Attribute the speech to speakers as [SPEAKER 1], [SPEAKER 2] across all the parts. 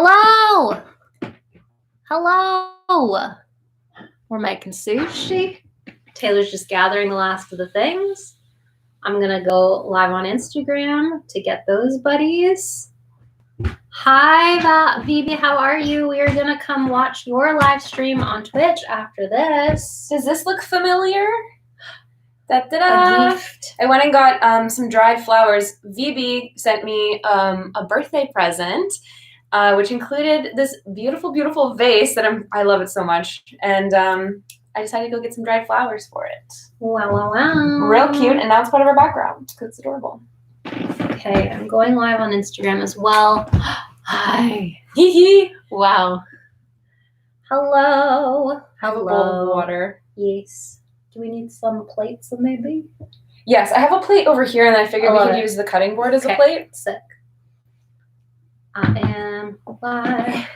[SPEAKER 1] Hello! Hello! We're making sushi. Taylor's just gathering the last of the things. I'm gonna go live on Instagram to get those buddies. Hi, Vivi, how are you? We are gonna come watch your live stream on Twitch after this.
[SPEAKER 2] Does this look familiar?
[SPEAKER 1] Da-da-da.
[SPEAKER 2] A gift. I went and got some dried flowers. Vivi sent me a birthday present, which included this beautiful, beautiful vase that I love it so much. And I decided to go get some dried flowers for it.
[SPEAKER 1] Wow, wow, wow.
[SPEAKER 2] Real cute, and now it's part of our background because it's adorable.
[SPEAKER 1] Okay, I'm going live on Instagram as well. Hi.
[SPEAKER 2] Hee hee.
[SPEAKER 1] Wow. Hello.
[SPEAKER 2] Have a bowl of water.
[SPEAKER 1] Yes. Do we need some plates maybe?
[SPEAKER 2] Yes, I have a plate over here, and I figured we could use the cutting board as a plate.
[SPEAKER 1] Sick. I am live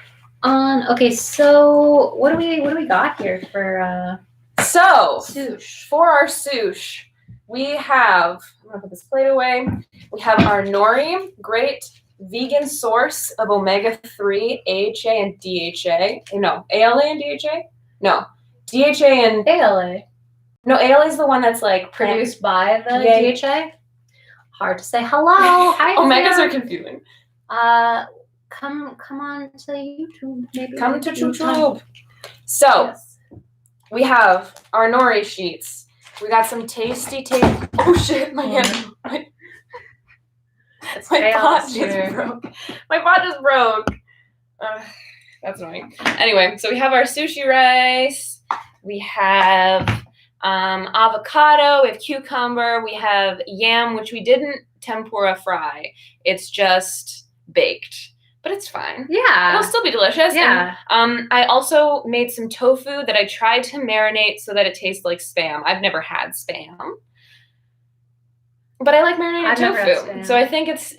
[SPEAKER 1] on. Okay, so what do we got here for sushi?
[SPEAKER 2] For our sushi, we have, I'm gonna put this plate away. We have our nori, great vegan source of omega-3, AHA and DHA. No, ALA and DHA? No, DHA and
[SPEAKER 1] ALA.
[SPEAKER 2] No, ALA is the one that's like
[SPEAKER 1] produced by the DHA. Hard to say. Hello. Hi.
[SPEAKER 2] Omegas are confusing.
[SPEAKER 1] Come on to YouTube. Maybe
[SPEAKER 2] come to YouTube. So yes. We have our nori sheets. We got some tasty. Oh shit! My hand. My pot just broke. My pot just broke. That's annoying. Anyway, so we have our sushi rice. We have avocado. We have cucumber. We have yam, which we didn't tempura fry. It's just baked. But it's fine.
[SPEAKER 1] Yeah.
[SPEAKER 2] It'll still be delicious.
[SPEAKER 1] Yeah.
[SPEAKER 2] And, I also made some tofu that I tried to marinate so that it tastes like Spam. I've never had Spam. But I like marinated tofu. So I think it's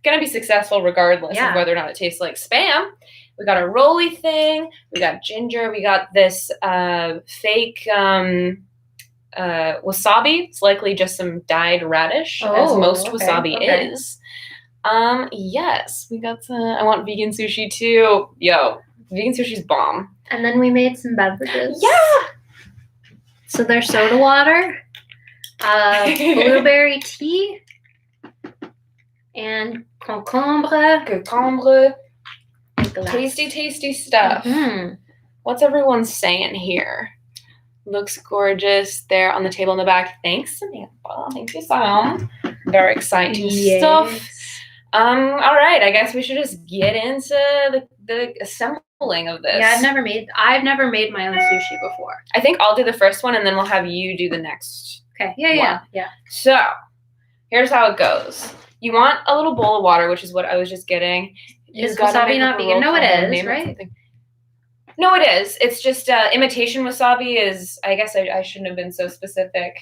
[SPEAKER 2] gonna be successful regardless of whether or not it tastes like Spam. We got a roly thing, we got ginger, we got this fake wasabi. It's likely just some dyed radish, as most wasabi is. Yes, we got some. I want vegan sushi too. Yo, vegan sushi's bomb.
[SPEAKER 1] And then we made some beverages.
[SPEAKER 2] Yeah.
[SPEAKER 1] So there's soda water, blueberry tea, and concombre.
[SPEAKER 2] Tasty, tasty stuff. Mm-hmm. What's everyone saying here? Looks gorgeous there on the table in the back. Thanks, Samantha. Thank you, Sam. Very exciting stuff. All right, I guess we should just get into the assembling of this.
[SPEAKER 1] Yeah, I've never made my own sushi before.
[SPEAKER 2] I think I'll do the first one and then we'll have you do the next.
[SPEAKER 1] Okay. Yeah.
[SPEAKER 2] So, here's how it goes. You want a little bowl of water, which is what I was just getting.
[SPEAKER 1] Is wasabi not vegan? No, it is, right?
[SPEAKER 2] No, it is. It's just imitation wasabi is, I guess I shouldn't have been so specific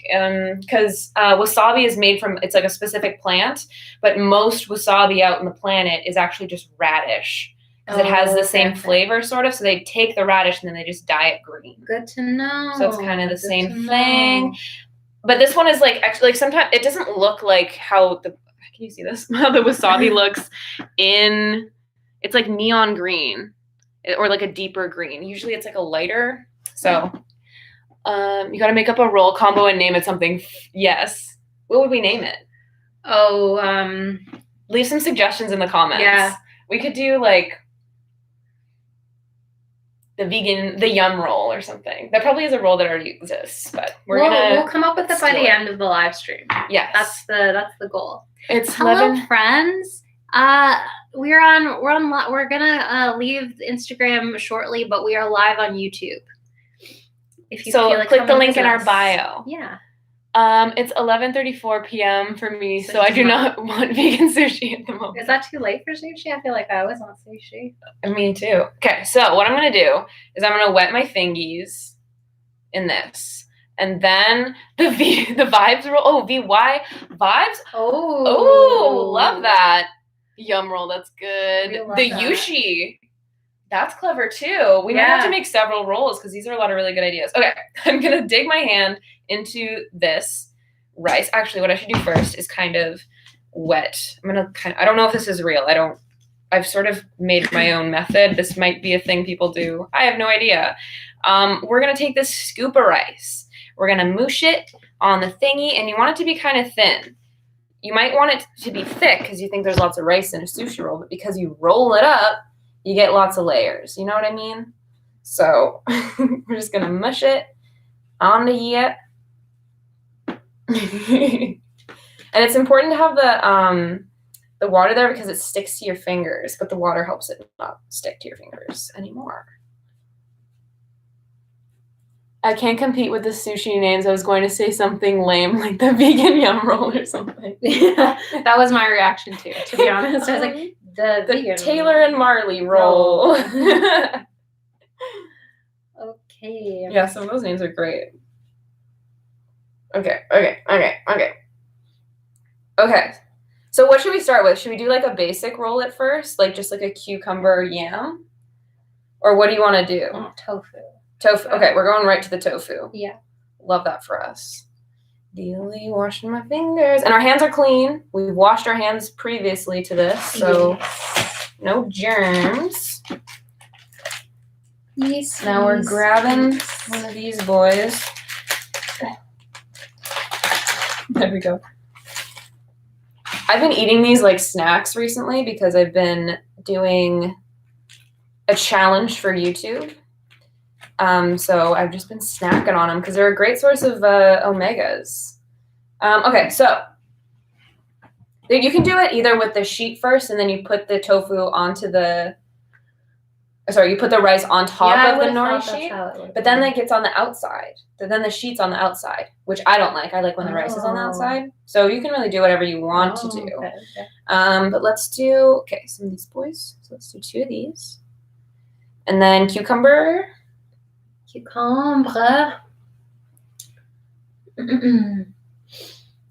[SPEAKER 2] because wasabi is made from, it's like a specific plant, but most wasabi out on the planet is actually just radish because it has the same flavor sort of. So they take the radish and then they just dye it green.
[SPEAKER 1] Good to know.
[SPEAKER 2] So it's kind of the same thing. But this one is like, actually, like sometimes it doesn't look like how can you see this? How the wasabi looks it's like neon green. Or like a deeper green. Usually it's like a lighter. So you got to make up a roll combo and name it something. Yes. What would we name it? Leave some suggestions in the comments.
[SPEAKER 1] Yeah.
[SPEAKER 2] We could do like the yum roll or something. That probably is a roll that already exists, but
[SPEAKER 1] we'll come up with it by the end of the live stream.
[SPEAKER 2] Yes.
[SPEAKER 1] That's the goal.
[SPEAKER 2] It's
[SPEAKER 1] Hello, friends. We're gonna leave Instagram shortly, but we are live on YouTube. If you feel like
[SPEAKER 2] click the link in our bio.
[SPEAKER 1] Yeah.
[SPEAKER 2] It's 11:34 p.m. for me, so I do not want vegan sushi at the moment.
[SPEAKER 1] Is that too late for sushi? I feel like I always want sushi.
[SPEAKER 2] Me too. Okay, so what I'm gonna do is I'm gonna wet my fingies in this. And then the vibes roll. Oh, VY vibes. Oh, love that. Yum roll, that's good. The yushi, that's clever too. We might have to make several rolls because these are a lot of really good ideas. Okay, I'm gonna dig my hand into this rice. Actually, what I should do first is kind of wet. I don't know if this is real. I've sort of made my own method. This might be a thing people do. I have no idea. We're going to take this scoop of rice. We're going to moosh it on the thingy, and you want it to be kind of thin. You might want it to be thick because you think there's lots of rice in a sushi roll, but because you roll it up, you get lots of layers. You know what I mean? So we're just going to mush it on the yet. And it's important to have the water there because it sticks to your fingers, but the water helps it not stick to your fingers anymore. I can't compete with the sushi names. I was going to say something lame like the vegan yum roll or something.
[SPEAKER 1] Yeah, that was my reaction too, to be honest. I was like, the vegan
[SPEAKER 2] Taylor and Marley roll.
[SPEAKER 1] Okay.
[SPEAKER 2] Yeah, some of those names are great. Okay. So what should we start with? Should we do like a basic roll at first? Like just like a cucumber yam? Or what do you want to do?
[SPEAKER 1] Tofu.
[SPEAKER 2] Tofu. Okay, we're going right to the tofu.
[SPEAKER 1] Yeah.
[SPEAKER 2] Love that for us. Daily washing my fingers. And our hands are clean. We've washed our hands previously to this, so no germs.
[SPEAKER 1] Yes.
[SPEAKER 2] Now we're grabbing one of these boys. There we go. I've been eating these like snacks recently because I've been doing a challenge for YouTube. So I've just been snacking on them because they're a great source of omegas. Okay, so you can do it either with the sheet first and then you put the tofu onto you put the rice on top of the nori sheet, but then it gets on the outside. So then the sheet's on the outside, which I don't like. I like when the rice is on the outside. So you can really do whatever you want to do. Okay. But let's do, some of these boys. So let's do 2 of these. And then cucumber.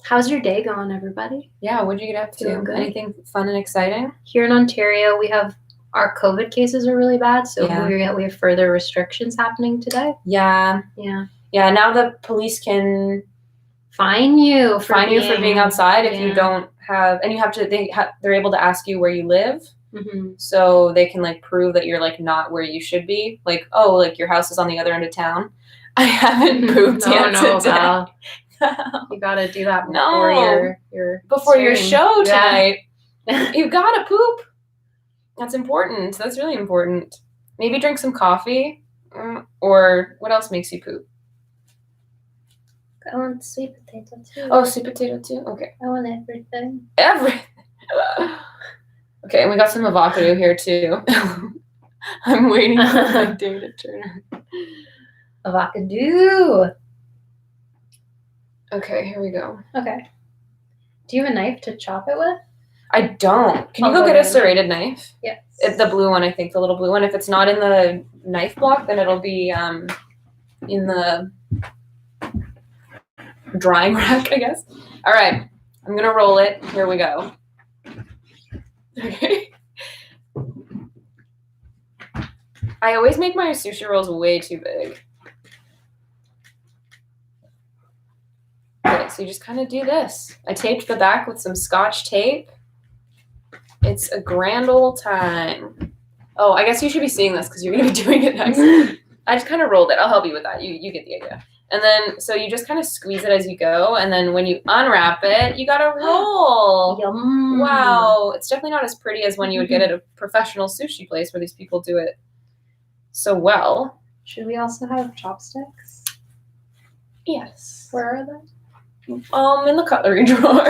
[SPEAKER 1] How's your day going, everybody?
[SPEAKER 2] Yeah, what'd you get up to? Anything fun and exciting?
[SPEAKER 1] Here in Ontario, we have our COVID cases are really bad, so we have further restrictions happening today.
[SPEAKER 2] Yeah. Now the police can fine you for being outside if you don't have, and you have to. They're able to ask you where you live, so they can like prove that you're like not where you should be. Like, oh, like your house is on the other end of town. I haven't pooped yet today.
[SPEAKER 1] You gotta do that
[SPEAKER 2] before your show tonight. You gotta poop. That's important. That's really important. Maybe drink some coffee. Or what else makes you poop?
[SPEAKER 1] I want sweet potato too.
[SPEAKER 2] Oh, sweet potato too? Okay.
[SPEAKER 1] I want everything.
[SPEAKER 2] Everything. Okay, and we got some avocado here too. I'm waiting for my day to turn.
[SPEAKER 1] Avocado.
[SPEAKER 2] Okay, here we go.
[SPEAKER 1] Okay. Do you have a knife to chop it with?
[SPEAKER 2] I don't. Can you go get a serrated knife?
[SPEAKER 1] Yes.
[SPEAKER 2] The blue one, I think, the little blue one. If it's not in the knife block, then it'll be in the drying rack, I guess. All right. I'm going to roll it. Here we go. Okay. I always make my sushi rolls way too big. Okay, so you just kind of do this. I taped the back with some Scotch tape. It's a grand old time. Oh, I guess you should be seeing this because you're going to be doing it next. I just kind of rolled it. I'll help you with that. You get the idea. And then, so you just kind of squeeze it as you go. And then when you unwrap it, you got to roll.
[SPEAKER 1] Yum.
[SPEAKER 2] Wow. It's definitely not as pretty as when you would get at a professional sushi place where these people do it so well.
[SPEAKER 1] Should we also have chopsticks?
[SPEAKER 2] Yes.
[SPEAKER 1] Where are they?
[SPEAKER 2] In the cutlery drawer.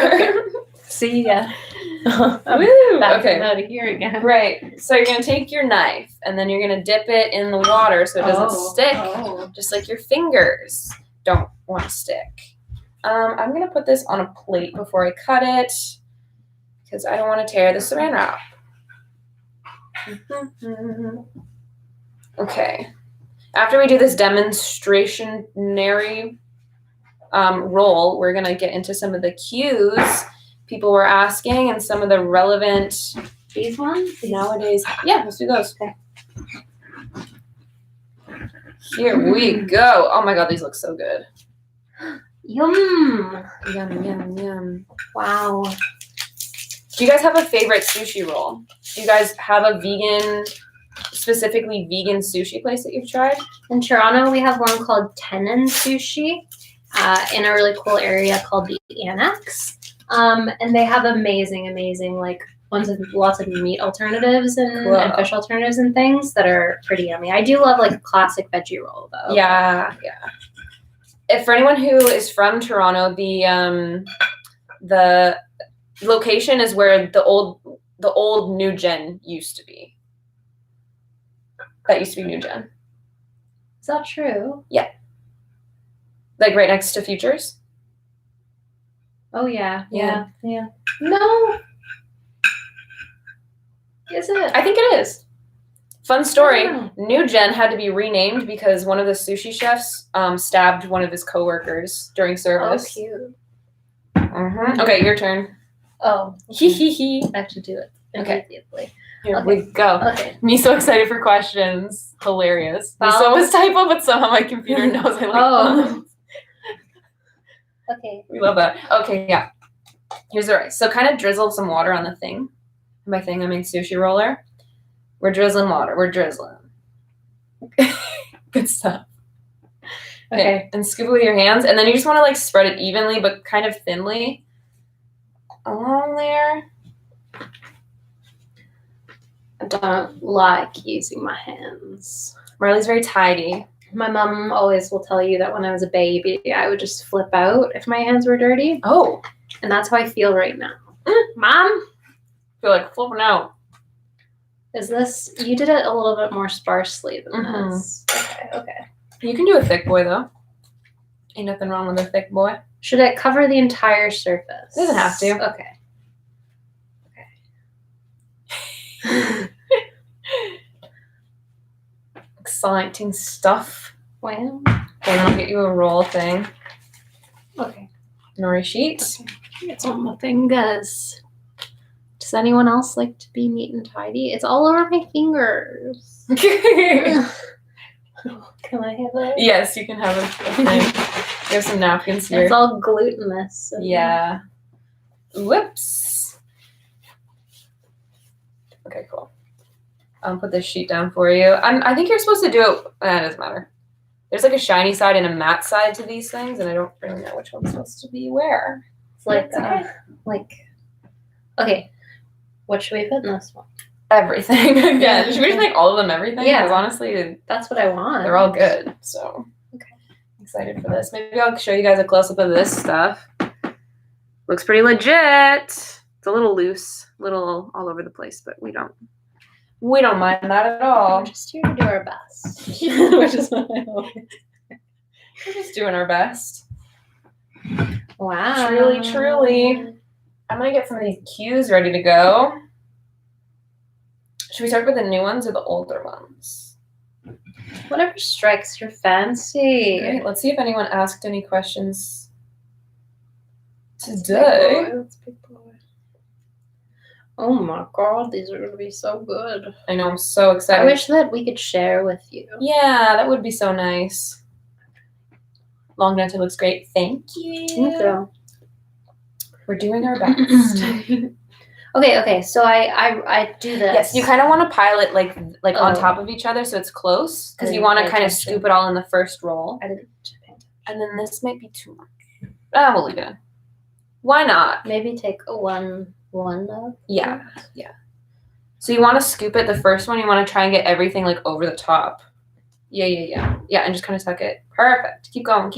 [SPEAKER 1] See ya.
[SPEAKER 2] Woo! Okay.
[SPEAKER 1] Out of here again.
[SPEAKER 2] Right. So you're gonna take your knife and then you're gonna dip it in the water so it doesn't stick. Just like your fingers don't want to stick. I'm gonna put this on a plate before I cut it because I don't want to tear the saran wrap. Okay. After we do this demonstrationary roll, we're gonna get into some of the cues people were asking and some of the relevant
[SPEAKER 1] these ones
[SPEAKER 2] nowadays. Yeah, let's do those.
[SPEAKER 1] Okay.
[SPEAKER 2] Here we go. Oh my god, these look so good.
[SPEAKER 1] Yum.
[SPEAKER 2] Yum, yum, yum.
[SPEAKER 1] Wow.
[SPEAKER 2] Do you guys have a favorite sushi roll? Do you guys have a specifically vegan sushi place that you've tried?
[SPEAKER 1] In Toronto, we have one called Tenon Sushi in a really cool area called the Annex. And they have amazing, like ones with lots of meat alternatives and fish alternatives and things that are pretty yummy. I do love like a classic veggie roll though.
[SPEAKER 2] Yeah. If for anyone who is from Toronto, the location is where the old New Gen used to be. That used to be New Gen.
[SPEAKER 1] Is that true?
[SPEAKER 2] Yeah. Like right next to Futures?
[SPEAKER 1] Oh, yeah. No. Is it?
[SPEAKER 2] I think it is. Fun story. New Gen had to be renamed because one of the sushi chefs stabbed one of his coworkers during service.
[SPEAKER 1] Oh, cute.
[SPEAKER 2] Mm-hmm. Okay, your turn.
[SPEAKER 1] Oh.
[SPEAKER 2] Hee.
[SPEAKER 1] I have to do it immediately.
[SPEAKER 2] Here we go.
[SPEAKER 1] Okay.
[SPEAKER 2] Me so excited for questions. Hilarious. Me so much typo, but somehow my computer knows I like them.
[SPEAKER 1] Okay.
[SPEAKER 2] We love that. Okay, yeah. Here's the rice. So kind of drizzle some water on the thing. By thing, I mean sushi roller. We're drizzling water. We're drizzling. Good stuff. Okay. And scoop it with your hands. And then you just want to like spread it evenly, but kind of thinly. Along there.
[SPEAKER 1] I don't like using my hands.
[SPEAKER 2] Marley's very tidy.
[SPEAKER 1] My mom always will tell you that when I was a baby, I would just flip out if my hands were dirty.
[SPEAKER 2] Oh.
[SPEAKER 1] And that's how I feel right now. Mom?
[SPEAKER 2] I feel like flipping out.
[SPEAKER 1] Is this... You did it a little bit more sparsely than this. Okay.
[SPEAKER 2] You can do a thick boy, though. Ain't nothing wrong with a thick boy.
[SPEAKER 1] Should it cover the entire surface?
[SPEAKER 2] It doesn't have to.
[SPEAKER 1] Okay.
[SPEAKER 2] Exciting stuff.
[SPEAKER 1] Well.
[SPEAKER 2] Okay, I'll get you a roll thing.
[SPEAKER 1] Okay.
[SPEAKER 2] Nori sheet.
[SPEAKER 1] Okay. It's on my fingers. Does anyone else like to be neat and tidy? It's all over my fingers. Can I have it?
[SPEAKER 2] Yes, you can have a thing. You have some napkins here.
[SPEAKER 1] It's all glutinous.
[SPEAKER 2] Yeah. Whoops. Okay, cool. I'll put this sheet down for you. I think you're supposed to do it. It doesn't matter. There's like a shiny side and a matte side to these things, and I don't really know which one's supposed to be where.
[SPEAKER 1] It's like, okay. What should we put in this one?
[SPEAKER 2] Everything. Again, should we just make all of them everything?
[SPEAKER 1] Yeah.
[SPEAKER 2] Because honestly,
[SPEAKER 1] that's what I want.
[SPEAKER 2] They're all good. So,
[SPEAKER 1] okay.
[SPEAKER 2] I'm excited for this. Maybe I'll show you guys a close up of this stuff. Looks pretty legit. It's a little loose, little all over the place, but we don't mind that at all.
[SPEAKER 1] We're just here to do our best. Which is what I always say.
[SPEAKER 2] We're just doing our best.
[SPEAKER 1] Wow.
[SPEAKER 2] Truly. I'm going to get some of these cues ready to go. Should we start with the new ones or the older ones?
[SPEAKER 1] Whatever strikes your fancy.
[SPEAKER 2] Great. Let's see if anyone asked any questions today.
[SPEAKER 1] That's big boy. Oh my god, these are going to be so good.
[SPEAKER 2] I know, I'm so excited.
[SPEAKER 1] I wish that we could share with you.
[SPEAKER 2] Yeah, that would be so nice. Long denture looks great. Thank you.
[SPEAKER 1] Thank you.
[SPEAKER 2] We're doing our best.
[SPEAKER 1] Okay. So I do this.
[SPEAKER 2] Yes, you kind of want to pile it like on top of each other so it's close because you want to kind of scoop it all in the first roll.
[SPEAKER 1] I didn't.
[SPEAKER 2] And then this might be too much. We'll leave it in. Why not?
[SPEAKER 1] Maybe take one up.
[SPEAKER 2] Yeah. So you want to scoop it. The first one, you want to try and get everything like over the top. Yeah, and just kind of tuck it. Perfect. Keep going.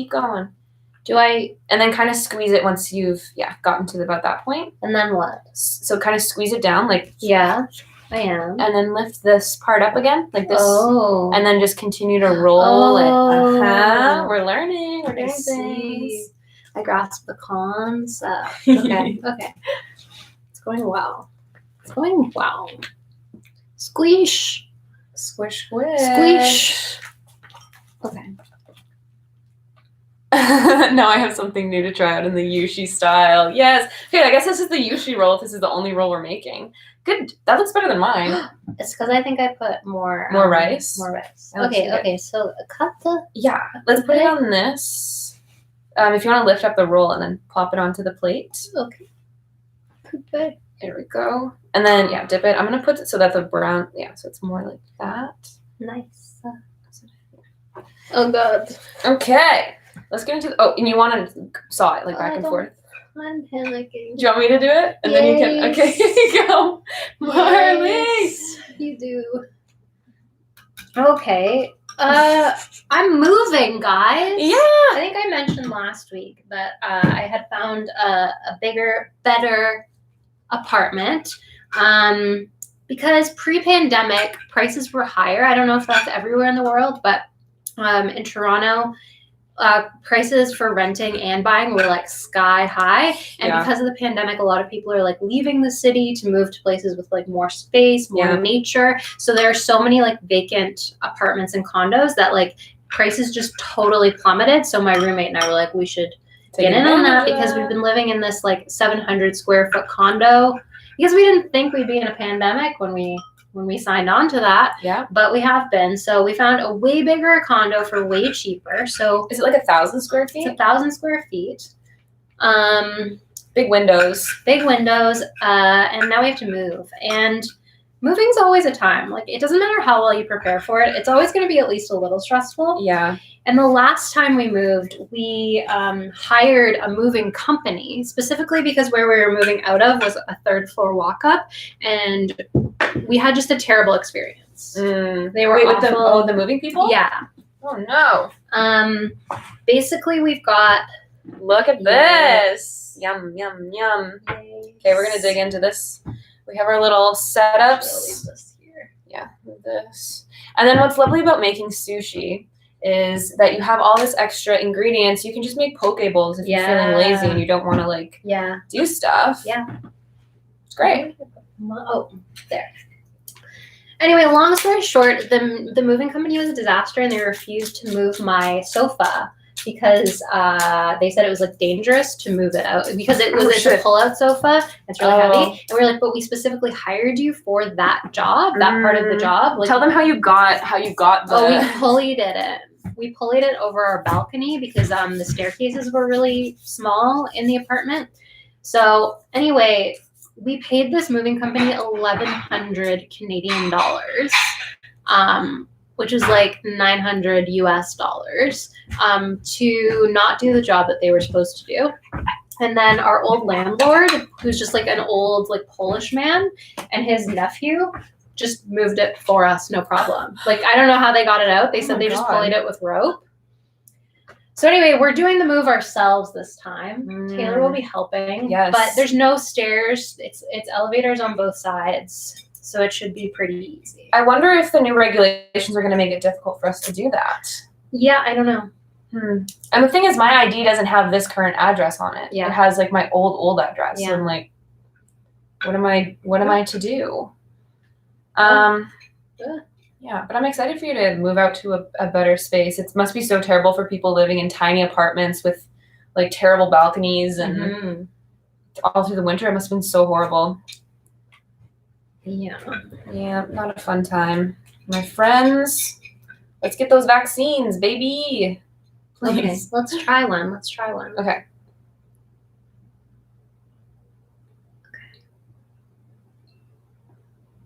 [SPEAKER 2] And then kind of squeeze it once you've gotten to about that point.
[SPEAKER 1] And then what?
[SPEAKER 2] So kind of squeeze it down like.
[SPEAKER 1] Yeah, I am.
[SPEAKER 2] And then lift this part up again like this.
[SPEAKER 1] Oh.
[SPEAKER 2] And then just continue to roll it. We're learning. We're doing things.
[SPEAKER 1] I grasp the concept. Okay. It's going well. Squish.
[SPEAKER 2] Squish.
[SPEAKER 1] Squish. Okay.
[SPEAKER 2] Now I have something new to try out in the Yushi style. Yes. Okay, I guess this is the Yushi roll if this is the only roll we're making. Good. That looks better than mine.
[SPEAKER 1] It's because I think I put more
[SPEAKER 2] rice?
[SPEAKER 1] More rice. Okay. So cut the...
[SPEAKER 2] Yeah. Let's put it on this. If you want to lift up the roll and then plop it onto the plate.
[SPEAKER 1] Okay.
[SPEAKER 2] There we go. And then, yeah, dip it. I'm going to put it so that's a brown. Yeah, so it's more like that.
[SPEAKER 1] Nice. Oh, God.
[SPEAKER 2] Okay. Let's get into and you want to saw it, like, back and forth.
[SPEAKER 1] I'm panicking.
[SPEAKER 2] Do you want me to do it? And then you can, okay, here you go. Marley.
[SPEAKER 1] Yes, you do. Okay. I'm moving, guys.
[SPEAKER 2] Yeah.
[SPEAKER 1] I think I mentioned last week that I had found a bigger, better apartment. Because pre-pandemic prices were higher. I don't know if that's everywhere in the world, but in Toronto, prices for renting and buying were like sky high. And because of the pandemic, a lot of people are like leaving the city to move to places with like more space, more nature. So there are so many like vacant apartments and condos that like prices just totally plummeted. So my roommate and I were like, we should get in on that because we've been living in this like 700 square foot condo because we didn't think we'd be in a pandemic when we signed on to that. Yeah. But we have been. So we found a way bigger condo for way cheaper. So
[SPEAKER 2] is it like 1,000 square feet?
[SPEAKER 1] It's 1,000 square feet.
[SPEAKER 2] Big windows.
[SPEAKER 1] Big windows. And now we have to move. And moving's always a time. Like it doesn't matter how well you prepare for it. It's always going to be at least a little stressful.
[SPEAKER 2] Yeah.
[SPEAKER 1] And the last time we moved, we hired a moving company specifically because where we were moving out of was a third floor walk up, and we had just a terrible experience. They were awful.
[SPEAKER 2] With the moving people?
[SPEAKER 1] Yeah.
[SPEAKER 2] Oh no.
[SPEAKER 1] Basically, we've got.
[SPEAKER 2] Look at this. Yum yum yum. Okay, we're gonna dig into this. We have our little setups. Yeah, this. And then what's lovely about making sushi is that you have all this extra ingredients. You can just make poke bowls if you're feeling lazy and you don't want to like do stuff.
[SPEAKER 1] Yeah.
[SPEAKER 2] It's great.
[SPEAKER 1] Oh, there. Anyway, long story short, the moving company was a disaster and they refused to move my sofa because they said it was like dangerous to move it out because it's a pull-out sofa. It's really heavy. And we were like, but we specifically hired you for that job, that part of the job. Like,
[SPEAKER 2] tell them how you got the.
[SPEAKER 1] Oh, we pulleyed it in. We pulleyed it over our balcony because the staircases were really small in the apartment. So anyway, we paid this moving company 1,100 Canadian dollars. Which was like $900 US, to not do the job that they were supposed to do. And then our old landlord, who's just like an old like Polish man, and his nephew just moved it for us, no problem. Like, I don't know how they got it out. They said they just pulleyed it with rope. So anyway, we're doing the move ourselves this time. Taylor will be helping.
[SPEAKER 2] Yes.
[SPEAKER 1] But there's no stairs. It's elevators on both sides. So it should be pretty easy.
[SPEAKER 2] I wonder if the new regulations are going to make it difficult for us to do that.
[SPEAKER 1] Yeah, I don't know.
[SPEAKER 2] And the thing is, my ID doesn't have this current address on it. Yeah. It has like my old address. Yeah. So I'm like, what am I to do? Yeah, but I'm excited for you to move out to a better space. It must be so terrible for people living in tiny apartments with like terrible balconies and all through the winter. It must have been so horrible.
[SPEAKER 1] Yeah,
[SPEAKER 2] not a fun time. My friends, let's get those vaccines, baby. Please.
[SPEAKER 1] Okay, let's try one.
[SPEAKER 2] Okay.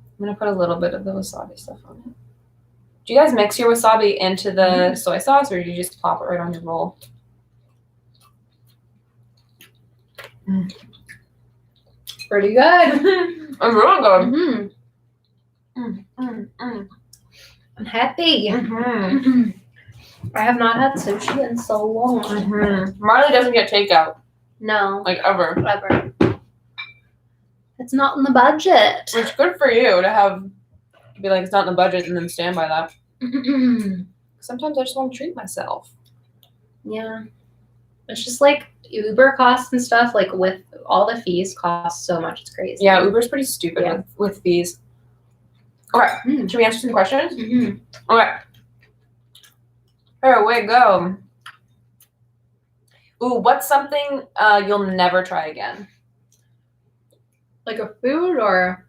[SPEAKER 2] I'm going to put a little bit of the wasabi stuff on it. Do you guys mix your wasabi into the soy sauce, or do you just plop it right on your roll?
[SPEAKER 1] Pretty good.
[SPEAKER 2] I'm really good.
[SPEAKER 1] I'm happy. I have not had sushi in so long.
[SPEAKER 2] Marley doesn't get takeout.
[SPEAKER 1] No.
[SPEAKER 2] Like ever.
[SPEAKER 1] It's not in the budget.
[SPEAKER 2] It's good for you to be like, it's not in the budget and then stand by that. Sometimes I just want to treat myself.
[SPEAKER 1] Yeah. It's just like Uber costs and stuff, like with all the fees cost so much. It's crazy.
[SPEAKER 2] Yeah, Uber's pretty stupid with fees. Okay, should we answer some questions? Okay. Here we go. Ooh, what's something you'll never try again?
[SPEAKER 1] Like a food or?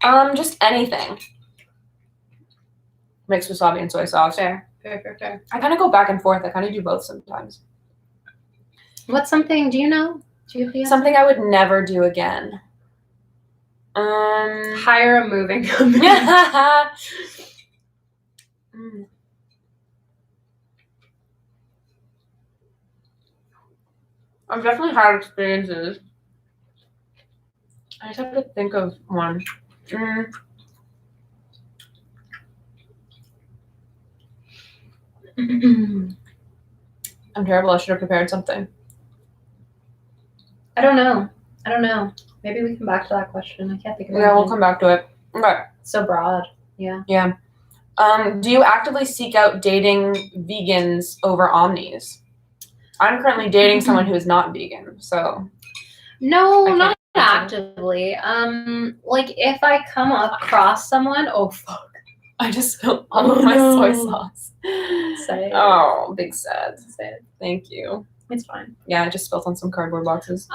[SPEAKER 2] Just anything. Mixed wasabi and soy sauce.
[SPEAKER 1] Fair.
[SPEAKER 2] I kind of go back and forth. I kind of do both sometimes.
[SPEAKER 1] What's something, do you know?
[SPEAKER 2] Something I would never do again.
[SPEAKER 1] Hire a moving company.
[SPEAKER 2] I've definitely had experiences. I just have to think of one. I'm terrible. I should have prepared something.
[SPEAKER 1] I don't know. Maybe we come back to that question. I can't think of it.
[SPEAKER 2] Yeah, we'll come back to it. Okay.
[SPEAKER 1] So broad. Yeah.
[SPEAKER 2] Yeah. Do you actively seek out dating vegans over omnis? I'm currently dating someone who is not vegan, so.
[SPEAKER 1] No, not actively. Like if I come across someone, oh fuck.
[SPEAKER 2] I just spilled all of my soy sauce.
[SPEAKER 1] Sad.
[SPEAKER 2] Oh, big sad.
[SPEAKER 1] Sad.
[SPEAKER 2] Thank you.
[SPEAKER 1] It's fine.
[SPEAKER 2] Yeah, I just spilled on some cardboard boxes.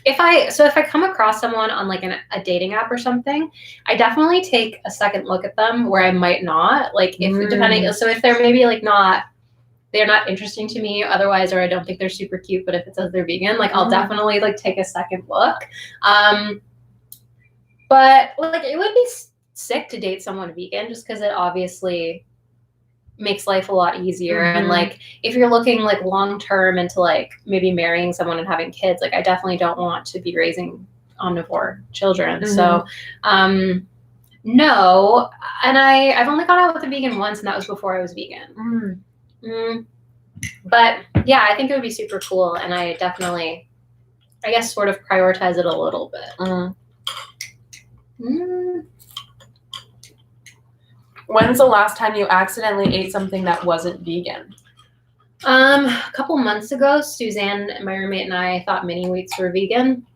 [SPEAKER 1] If I come across someone on like a dating app or something, I definitely take a second look at them where I might not. Like if depending, so if they're maybe like they're not interesting to me otherwise, or I don't think they're super cute, but if it says they're vegan, like I'll definitely like take a second look. But like it would be sick to date someone vegan just because it obviously makes life a lot easier. And like if you're looking like long term into like maybe marrying someone and having kids, like I definitely don't want to be raising omnivore children. So no. And I've only gone out with a vegan once, and that was before I was vegan. But yeah, I think it would be super cool, and I definitely, I guess, sort of prioritize it a little bit.
[SPEAKER 2] When's the last time you accidentally ate something that wasn't vegan?
[SPEAKER 1] A couple months ago, Suzanne, my roommate, and I thought mini wheats were vegan.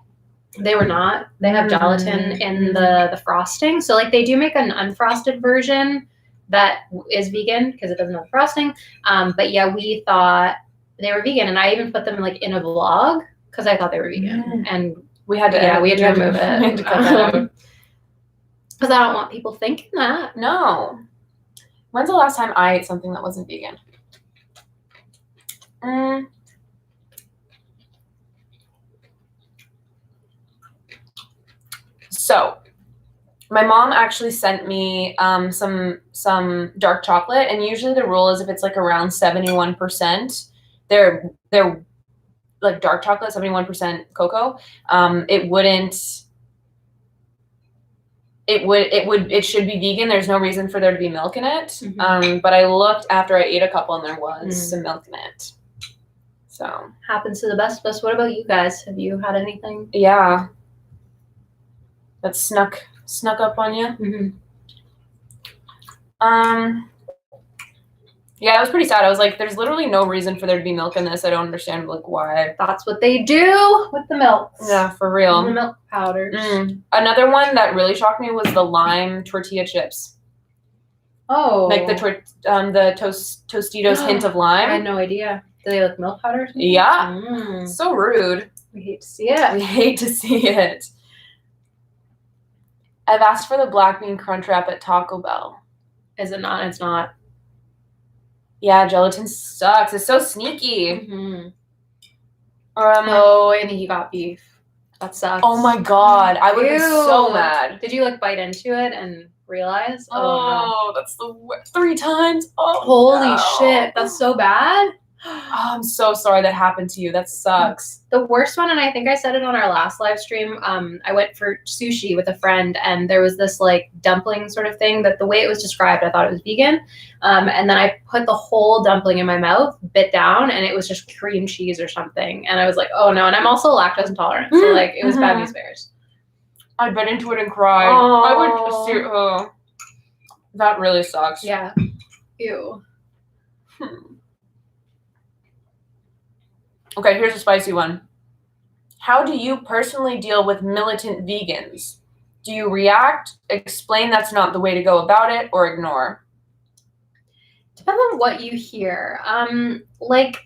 [SPEAKER 1] They were not. They have gelatin in the frosting. So like they do make an unfrosted version that is vegan because it doesn't have frosting. But yeah, we thought they were vegan, and I even put them like in a vlog because I thought they were vegan, and we had to remove it.
[SPEAKER 2] We had to cut that out.
[SPEAKER 1] Because I don't want people thinking that.
[SPEAKER 2] No. When's the last time I ate something that wasn't vegan? So, my mom actually sent me some dark chocolate, and usually the rule is if it's like around 71%, they're like dark chocolate, 71% cocoa. It should be vegan. There's no reason for there to be milk in it. But I looked after I ate a couple, and there was some milk in it. So
[SPEAKER 1] happens to the best of us. What about you guys? Have you had anything?
[SPEAKER 2] Yeah. That snuck up on you? Yeah, it was pretty sad. I was like, there's literally no reason for there to be milk in this. I don't understand like why.
[SPEAKER 1] That's what they do with the milk.
[SPEAKER 2] Yeah, for real.
[SPEAKER 1] The milk powders.
[SPEAKER 2] Another one that really shocked me was the lime tortilla chips.
[SPEAKER 1] Oh.
[SPEAKER 2] Like the Tostitos hint of lime.
[SPEAKER 1] I had no idea. Do they look milk powders?
[SPEAKER 2] Yeah. So rude.
[SPEAKER 1] We hate to see it.
[SPEAKER 2] We hate to see it. I've asked for the black bean crunch wrap at Taco Bell.
[SPEAKER 1] Is it not? It's not.
[SPEAKER 2] Yeah, gelatin sucks. It's so sneaky.
[SPEAKER 1] Oh, and he got beef. That sucks.
[SPEAKER 2] Oh my god, I would be so mad.
[SPEAKER 1] Did you like bite into it and realize?
[SPEAKER 2] Oh, no. That's the 3 times. Oh,
[SPEAKER 1] holy shit, that's so bad.
[SPEAKER 2] Oh, I'm so sorry that happened to you. That sucks.
[SPEAKER 1] The worst one, and I think I said it on our last live stream, I went for sushi with a friend, and there was this like dumpling sort of thing that the way it was described, I thought it was vegan. And then I put the whole dumpling in my mouth, bit down, and it was just cream cheese or something. And I was like, oh no. And I'm also lactose intolerant, so like it was bad news bears.
[SPEAKER 2] I bit into it and cried.
[SPEAKER 1] Oh.
[SPEAKER 2] I would just see, that really sucks.
[SPEAKER 1] Yeah. Ew.
[SPEAKER 2] Okay, here's a spicy one. How do you personally deal with militant vegans? Do you react, explain that's not the way to go about it, or ignore?
[SPEAKER 1] Depends on what you hear. Like,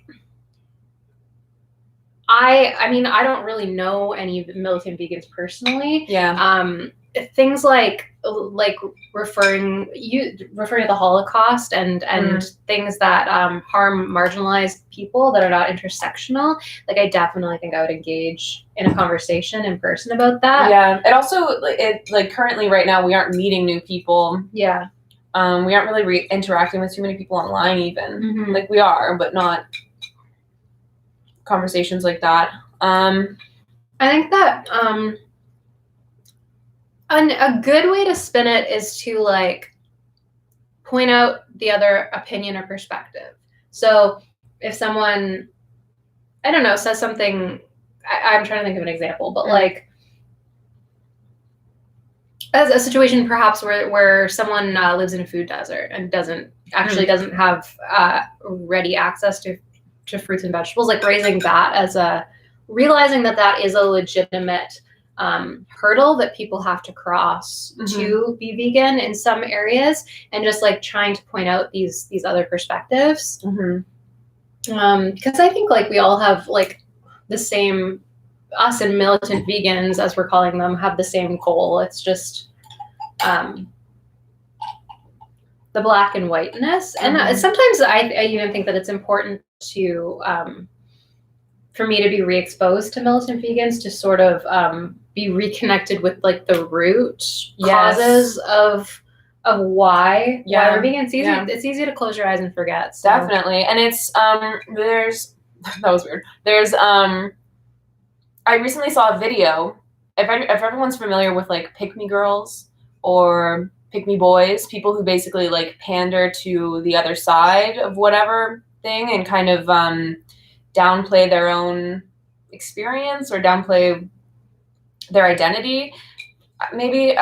[SPEAKER 1] I mean, I don't really know any militant vegans personally.
[SPEAKER 2] Yeah.
[SPEAKER 1] Things like like referring to the Holocaust and things that harm marginalized people that are not intersectional, like I definitely think I would engage in a conversation in person about that.
[SPEAKER 2] Yeah, it also currently right now we aren't meeting new people.
[SPEAKER 1] Yeah.
[SPEAKER 2] We aren't really interacting with too many people online even. Like we are, but not conversations like that.
[SPEAKER 1] I think that a good way to spin it is to like point out the other opinion or perspective. So if someone, I don't know, says something, I'm trying to think of an example, but like as a situation perhaps where someone lives in a food desert and doesn't have ready access to fruits and vegetables, like raising that as realizing that is a legitimate hurdle that people have to cross to be vegan in some areas, and just like trying to point out these other perspectives. Because I think like we all have like the same, us and militant vegans, as we're calling them, have the same goal. It's just the black and whiteness. And sometimes I even think that it's important to for me to be re-exposed to militant vegans, to sort of be reconnected with like the root causes of why we're vegan. It's easy to close your eyes and forget. So.
[SPEAKER 2] Definitely. And it's there's that was weird. There's I recently saw a video. If everyone's familiar with like pick me girls or pick me boys, people who basically like pander to the other side of whatever thing and kind of downplay their own experience or downplay their identity, maybe.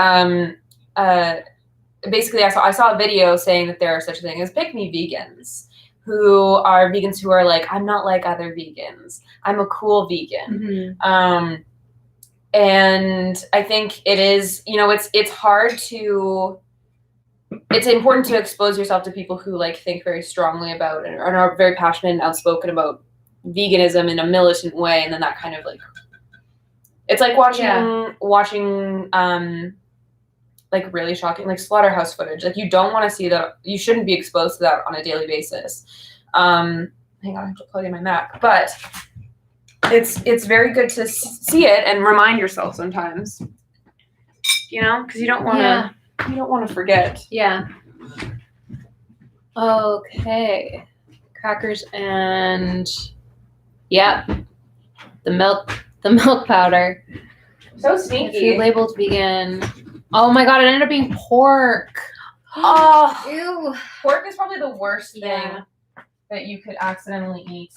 [SPEAKER 2] Basically, I saw a video saying that there are such a thing as pick me vegans, who are vegans who are like, I'm not like other vegans, I'm a cool vegan. And I think it is, it's hard to, it's important to expose yourself to people who like think very strongly about and are very passionate and outspoken about veganism in a militant way, and then that kind of like, it's like watching like really shocking like slaughterhouse footage. Like you don't want to see that. You shouldn't be exposed to that on a daily basis. Hang on, I have to plug in my Mac. But it's very good to see it and remind yourself sometimes, because you don't want to forget.
[SPEAKER 1] Yeah. Okay. Crackers and the milk powder.
[SPEAKER 2] So sneaky.
[SPEAKER 1] Food labeled vegan. Oh my god, it ended up being pork.
[SPEAKER 2] Oh,
[SPEAKER 1] ew.
[SPEAKER 2] Pork is probably the worst thing that you could accidentally eat.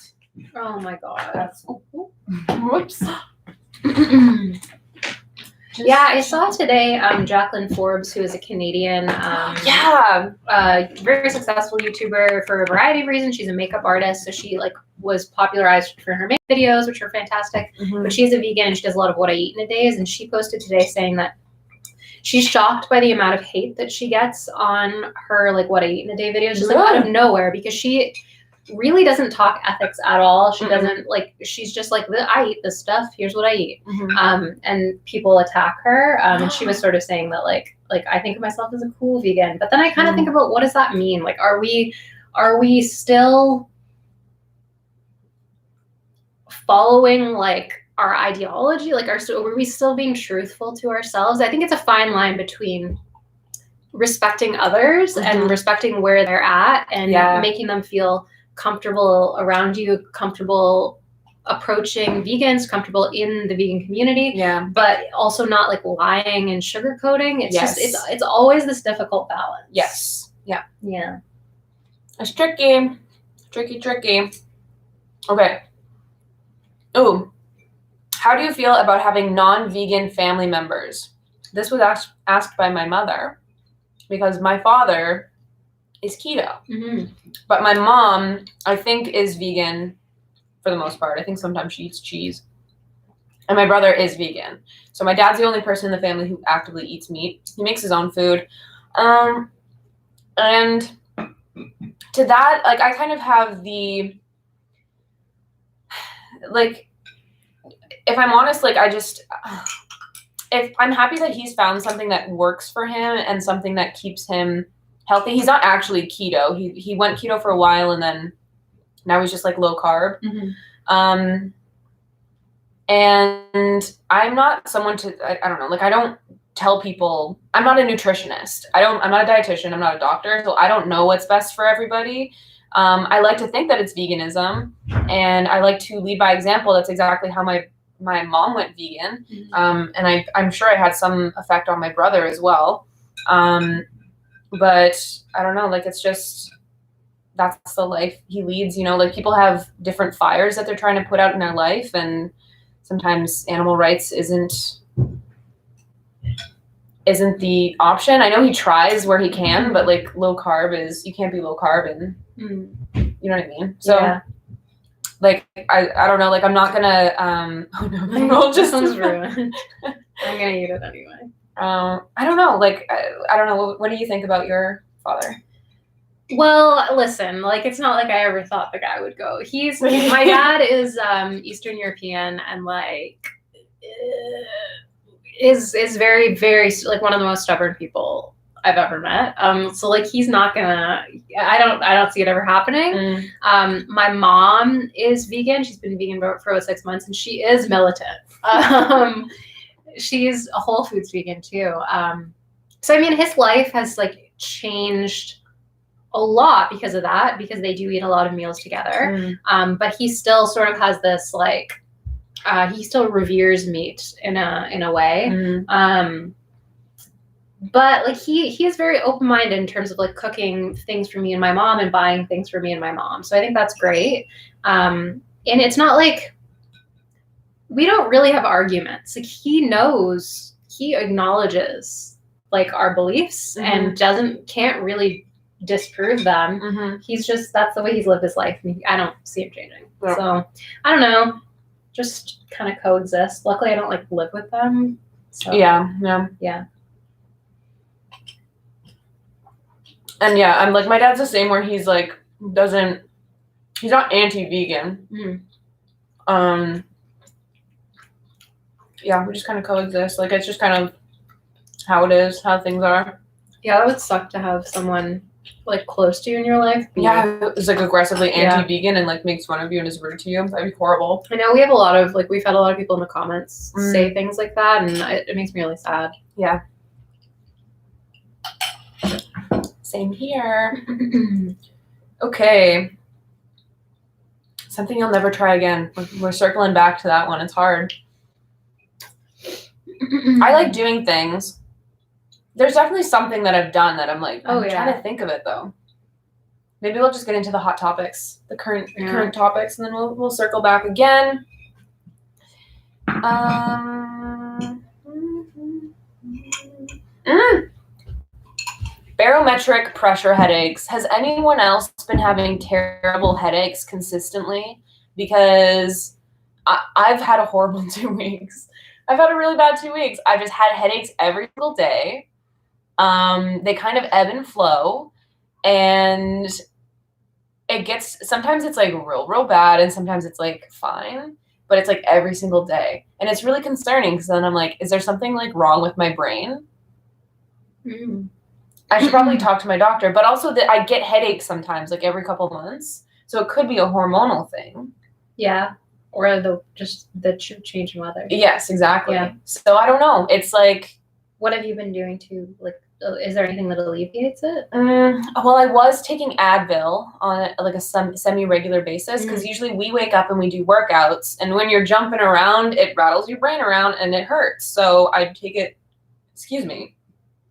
[SPEAKER 1] Oh my god.
[SPEAKER 2] That's whoops.
[SPEAKER 1] Yeah, I saw today Jaclyn Forbes, who is a Canadian very successful YouTuber for a variety of reasons. She's a makeup artist, so she like was popularized for her makeup videos, which are fantastic. But she's a vegan and she does a lot of what I eat in a days, and she posted today saying that she's shocked by the amount of hate that she gets on her like what I eat in a day videos, just like out of nowhere, because she really doesn't talk ethics at all. She doesn't like, she's just like, I eat this stuff, here's what I eat. And people attack her. And she was sort of saying that like I think of myself as a cool vegan, but then I kind of think about, what does that mean? Like, are we still following like our ideology? Like, are we still being truthful to ourselves? I think it's a fine line between respecting others and respecting where they're at and making them feel comfortable around you, comfortable approaching vegans, comfortable in the vegan community, but also not like lying and sugarcoating. It's just it's always this difficult balance.
[SPEAKER 2] It's tricky. Okay. Ooh, how do you feel about having non-vegan family members? This was asked by my mother, because my father is keto. But my mom, I think, is vegan for the most part. I think sometimes she eats cheese. And my brother is vegan. So my dad's the only person in the family who actively eats meat. He makes his own food. And to that, like, I kind of have the, like, if I'm honest, like, if I'm happy that he's found something that works for him and something that keeps him healthy. He's not actually keto. He went keto for a while and then now he's just like low carb.
[SPEAKER 1] Mm-hmm.
[SPEAKER 2] And I'm not someone I don't know, like I don't tell people, I'm not a nutritionist. I'm not a dietitian. I'm not a doctor. So I don't know what's best for everybody. I like to think that it's veganism, and I like to lead by example. That's exactly how my mom went vegan. And I'm sure I had some effect on my brother as well. But I don't know, like it's just, that's the life he leads, you know, like people have different fires that they're trying to put out in their life, and sometimes animal rights isn't the option. I know he tries where he can, but like low carb is, you can't be low carb and you know what I mean? So
[SPEAKER 1] yeah.
[SPEAKER 2] like I don't know, like I'm not gonna oh no, the world just
[SPEAKER 1] sounds ruined. I'm gonna eat it anyway.
[SPEAKER 2] I don't know, like I don't know, what do you think about your father?
[SPEAKER 1] Well, listen, like it's not like I ever thought the guy would go. My dad is Eastern European and like is very, very like one of the most stubborn people I've ever met. So like he's not gonna, I don't see it ever happening. My mom is vegan. She's been vegan for about 6 months and she is militant. She's a Whole Foods vegan too. So I mean his life has like changed a lot because of that, because they do eat a lot of meals together. But he still sort of has this like, he still reveres meat in a way. But like he is very open-minded in terms of like cooking things for me and my mom and buying things for me and my mom. So I think that's great. And it's not like we don't really have arguments. Like he acknowledges like our beliefs and can't really disprove them. He's just, that's the way he's lived his life. And I don't see him changing. Yeah. So I don't know, just kind of coexist. Luckily I don't like live with them. So
[SPEAKER 2] yeah. And yeah, I'm like, my dad's the same, where he's like, he's not anti-vegan. Yeah, we just kind of coexist. Like, it's just kind of how it is, how things are.
[SPEAKER 1] Yeah, that would suck to have someone like close to you in your life.
[SPEAKER 2] Yeah, it's like aggressively anti-vegan and like makes fun of you and is rude to you. That'd be horrible.
[SPEAKER 1] I know we've had a lot of people in the comments say things like that, and it makes me really sad.
[SPEAKER 2] Yeah. Same here. Okay. Something you'll never try again. We're circling back to that one. It's hard. I like doing things. There's definitely something that I've done that I'm like, I'm trying to think of it though. Maybe we'll just get into the hot topics, the current topics, and then we'll circle back again. Barometric pressure headaches. Has anyone else been having terrible headaches consistently? Because I've had a horrible 2 weeks. I've had a really bad 2 weeks. I've just had headaches every single day. They kind of ebb and flow, and sometimes it's like real bad, and sometimes it's like fine, but it's like every single day. And it's really concerning, because then I'm like, is there something like wrong with my brain? I should probably talk to my doctor, but also that I get headaches sometimes, like every couple months. So it could be a hormonal thing.
[SPEAKER 1] Yeah. Or the change in weather.
[SPEAKER 2] Yes, exactly. Yeah. So I don't know. It's like,
[SPEAKER 1] what have you been doing to like? Is there anything that alleviates it?
[SPEAKER 2] Well, I was taking Advil on like a semi-regular basis, because usually we wake up and we do workouts, and when you're jumping around, it rattles your brain around and it hurts. So I take it,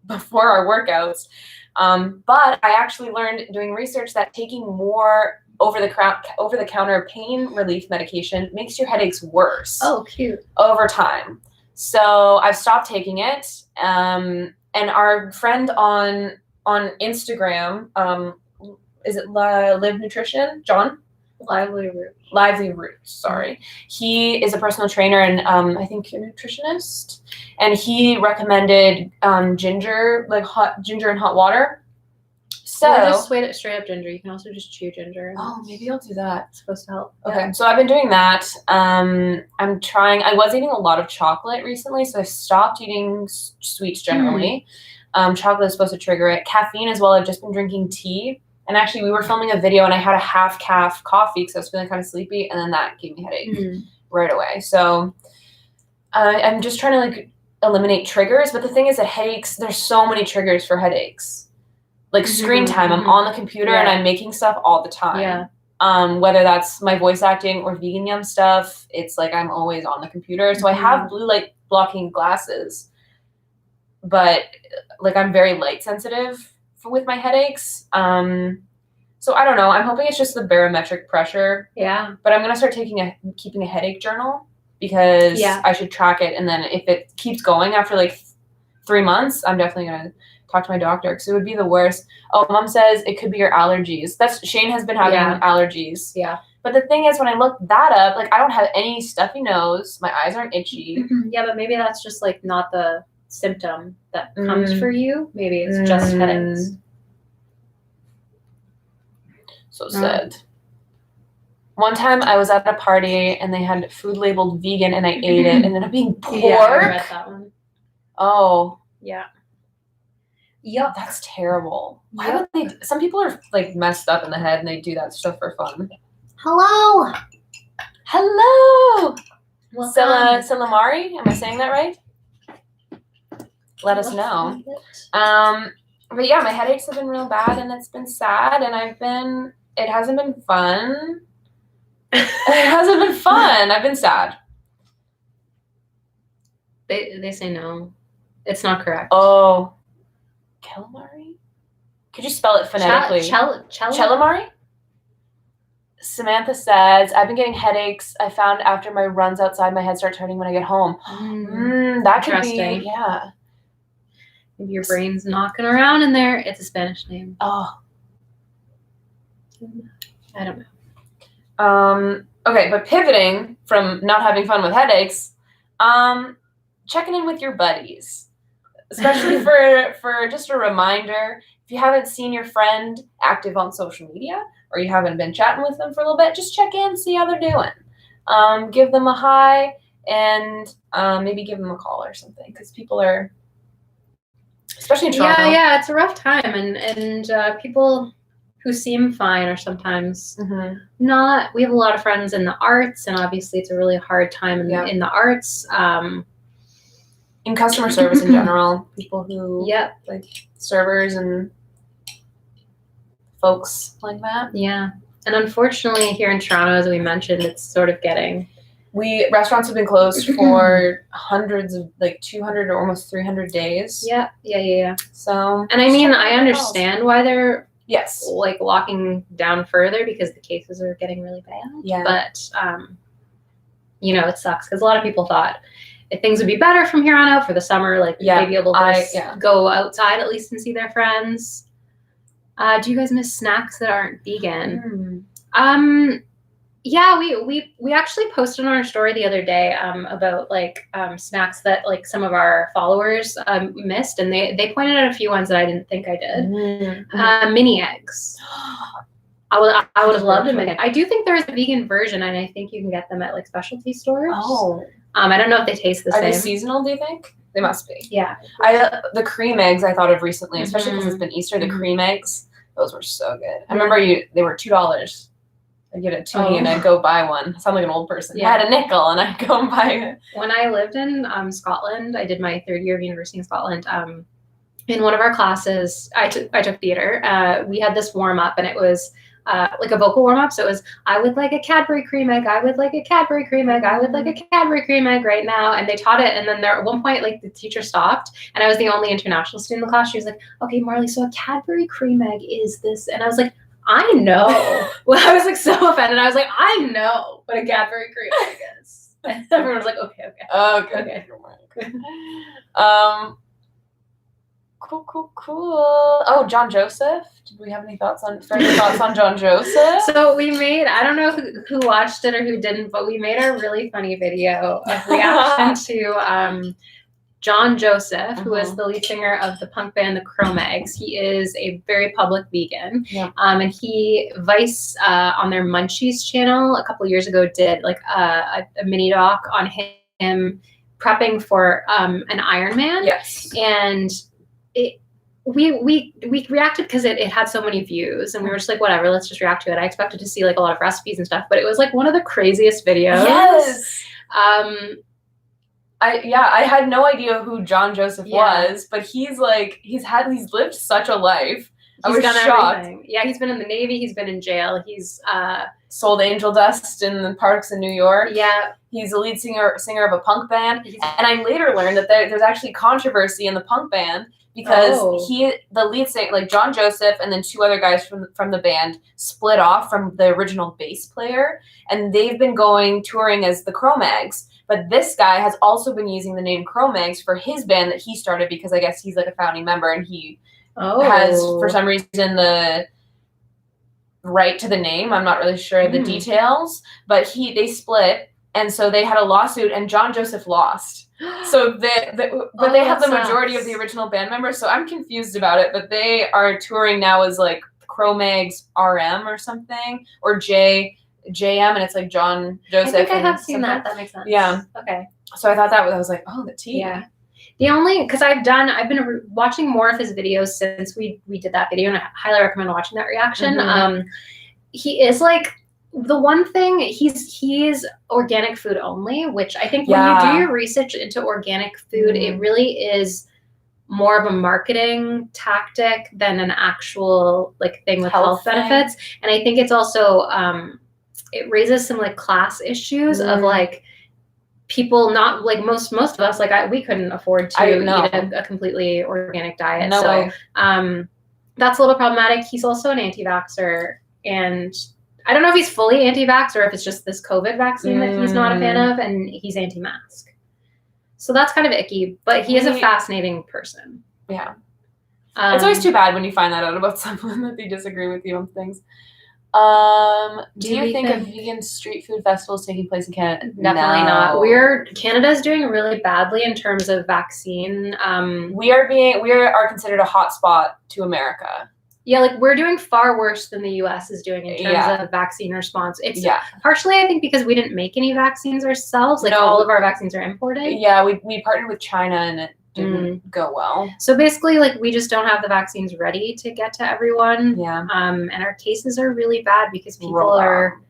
[SPEAKER 2] before our workouts. But I actually learned doing research that taking more over-the-counter pain relief medication makes your headaches worse.
[SPEAKER 1] Oh, cute.
[SPEAKER 2] Over time. So I've stopped taking it. And our friend on Instagram, is it Live Nutrition? John? Lively Roots, sorry. He is a personal trainer and I think a nutritionist. And he recommended ginger and hot water. So
[SPEAKER 1] or just straight up ginger. You can also just chew ginger.
[SPEAKER 2] Oh, maybe I'll do that.
[SPEAKER 1] It's supposed to help.
[SPEAKER 2] Okay, so I've been doing that. I was eating a lot of chocolate recently, so I stopped eating sweets generally. Chocolate is supposed to trigger it. Caffeine as well. I've just been drinking tea. And actually, we were filming a video, and I had a half-calf coffee because I was feeling kind of sleepy, and then that gave me a headache right away. So I'm just trying to like eliminate triggers. But the thing is that headaches, there's so many triggers for headaches. Like screen time, I'm on the computer and I'm making stuff all the time.
[SPEAKER 1] Yeah.
[SPEAKER 2] Whether that's my voice acting or vegan yum stuff, it's like I'm always on the computer. So I have blue light blocking glasses, but like I'm very light sensitive with my headaches. So I don't know. I'm hoping it's just the barometric pressure.
[SPEAKER 1] Yeah.
[SPEAKER 2] But I'm gonna start keeping a headache journal because I should track it, and then if it keeps going after like 3 months, I'm definitely gonna talk to my doctor because it would be the worst. Oh, mom says it could be your allergies. Shane has been having allergies.
[SPEAKER 1] Yeah.
[SPEAKER 2] But the thing is, when I looked that up, like I don't have any stuffy nose. My eyes aren't itchy.
[SPEAKER 1] Yeah, but maybe that's just like not the symptom that comes for you. Maybe it's just headaches.
[SPEAKER 2] So sad. One time I was at a party and they had food labeled vegan and I ate it and ended up being pork.
[SPEAKER 1] Yeah, I read that one.
[SPEAKER 2] Oh.
[SPEAKER 1] Yeah.
[SPEAKER 2] Yep. That's terrible. Why would they? Some people are like messed up in the head and they do that stuff for fun.
[SPEAKER 1] Hello.
[SPEAKER 2] Hello. Salamari? Am I saying that right? Let us know. But yeah, my headaches have been real bad and it's been sad and it hasn't been fun. It hasn't been fun. I've been sad.
[SPEAKER 1] They say no. It's not correct.
[SPEAKER 2] Oh. Calamari? Could you spell it phonetically? Calamari? Samantha says, I've been getting headaches. I found after my runs outside, my head starts hurting when I get home. That could be, yeah.
[SPEAKER 1] Maybe your brain's knocking around in there. It's a Spanish name.
[SPEAKER 2] Oh.
[SPEAKER 1] I don't know.
[SPEAKER 2] Okay, but pivoting from not having fun with headaches, checking in with your buddies. Especially for just a reminder, if you haven't seen your friend active on social media or you haven't been chatting with them for a little bit, just check in, see how they're doing. Give them a hi and maybe give them a call or something because people are, especially in Toronto.
[SPEAKER 1] Yeah, it's a rough time and people who seem fine are sometimes not. We have a lot of friends in the arts and obviously it's a really hard time in the arts.
[SPEAKER 2] In customer service in general, people who like servers and folks like that.
[SPEAKER 1] Yeah. And unfortunately here in Toronto, as we mentioned, it's sort of getting...
[SPEAKER 2] Restaurants have been closed for hundreds of, like 200 or almost 300 days.
[SPEAKER 1] Yeah.
[SPEAKER 2] So...
[SPEAKER 1] And I mean, I understand why they're
[SPEAKER 2] yes,
[SPEAKER 1] like locking down further because the cases are getting really bad.
[SPEAKER 2] Yeah.
[SPEAKER 1] But, it sucks because a lot of people thought if things would be better from here on out for the summer, like they'd be able to go outside at least and see their friends. Do you guys miss snacks that aren't vegan? Yeah, we actually posted on our story the other day about like snacks that like some of our followers missed, and they pointed out a few ones that I didn't think I did. Mini eggs. I would have loved a mini. I do think there is a vegan version, and I think you can get them at like specialty stores.
[SPEAKER 2] Oh.
[SPEAKER 1] I don't know if they taste the same.
[SPEAKER 2] Are they seasonal, do you think? They must be.
[SPEAKER 1] Yeah.
[SPEAKER 2] The cream eggs I thought of recently, especially because it's been Easter, the cream eggs, those were so good. I remember they were $2. I'd get a toonie and I'd go buy one. I sound like an old person. Yeah. I had a nickel and I'd go and buy it.
[SPEAKER 1] When I lived in Scotland, I did my third year of university in Scotland. In one of our classes, I took theater. We had this warm up and it was like a vocal warm up. So it was, I would like a Cadbury cream egg. I would like a Cadbury cream egg. I would like a Cadbury cream egg right now. And they taught it. And then there at one point, like the teacher stopped and I was the only international student in the class. She was like, okay, Marley, so a Cadbury cream egg is this. And I was like, I know. Well, I was like so offended. I was like, I know what a Cadbury cream egg is. And everyone was like, okay.
[SPEAKER 2] Okay. Cool. Oh, John Joseph. Did we have any further thoughts on John Joseph?
[SPEAKER 1] So we made, I don't know who watched it or who didn't, but we made a really funny video of reaction to John Joseph, who is the lead singer of the punk band the Cro-Mags. He is a very public vegan.
[SPEAKER 2] Yeah.
[SPEAKER 1] And Vice on their Munchies channel a couple years ago did like a mini doc on him prepping for an Ironman.
[SPEAKER 2] Yes.
[SPEAKER 1] And we reacted because it had so many views, and we were just like, whatever, let's just react to it. I expected to see like a lot of recipes and stuff, but it was like one of the craziest videos.
[SPEAKER 2] Yes. I had no idea who John Joseph was, but he's lived such a life. I was shocked.
[SPEAKER 1] Everything. Yeah, he's been in the Navy, he's been in jail, he's
[SPEAKER 2] sold angel dust in the parks in New York.
[SPEAKER 1] Yeah.
[SPEAKER 2] He's the lead singer of a punk band. And I later learned that there's actually controversy in the punk band because the lead singer, like John Joseph and then two other guys from the band split off from the original bass player, and they've been touring as the Cro-Mags. But this guy has also been using the name Cro-Mags for his band that he started because I guess he's like a founding member, and he has, for some reason, the right to the name. I'm not really sure the details, but they split, and so they had a lawsuit, and John Joseph lost. So they have the majority of the original band members, so I'm confused about it, but they are touring now as like Cro-Mags RM or something, or JM, and it's like John Joseph.
[SPEAKER 1] I think I have seen that. That makes sense.
[SPEAKER 2] Yeah.
[SPEAKER 1] Okay.
[SPEAKER 2] So I thought I was like, oh, the tea.
[SPEAKER 1] Yeah. Because I've been watching more of his videos since we did that video, and I highly recommend watching that reaction. He is like, the one thing, he is organic food only, which I think when you do your research into organic food, it really is more of a marketing tactic than an actual like thing with health benefits. And I think it's also it raises some like class issues of like people not like most of us, like we couldn't afford to eat a completely organic diet. That's a little problematic. He's also an anti-vaxxer, and I don't know if he's fully anti-vax or if it's just this COVID vaccine that he's not a fan of, and he's anti-mask. So that's kind of icky, but he is a fascinating person.
[SPEAKER 2] Yeah. It's always too bad when you find that out about someone that they disagree with you on things. Do you think a vegan street food festival is taking place in Canada?
[SPEAKER 1] Definitely not. Canada's doing really badly in terms of vaccine.
[SPEAKER 2] We are considered a hotspot to America.
[SPEAKER 1] Yeah, like we're doing far worse than the U.S. is doing in terms of vaccine response. It's partially, I think, because we didn't make any vaccines ourselves. Like all of our vaccines are imported.
[SPEAKER 2] Yeah, we partnered with China, and it didn't go well.
[SPEAKER 1] So basically, like we just don't have the vaccines ready to get to everyone.
[SPEAKER 2] Yeah.
[SPEAKER 1] And our cases are really bad because people are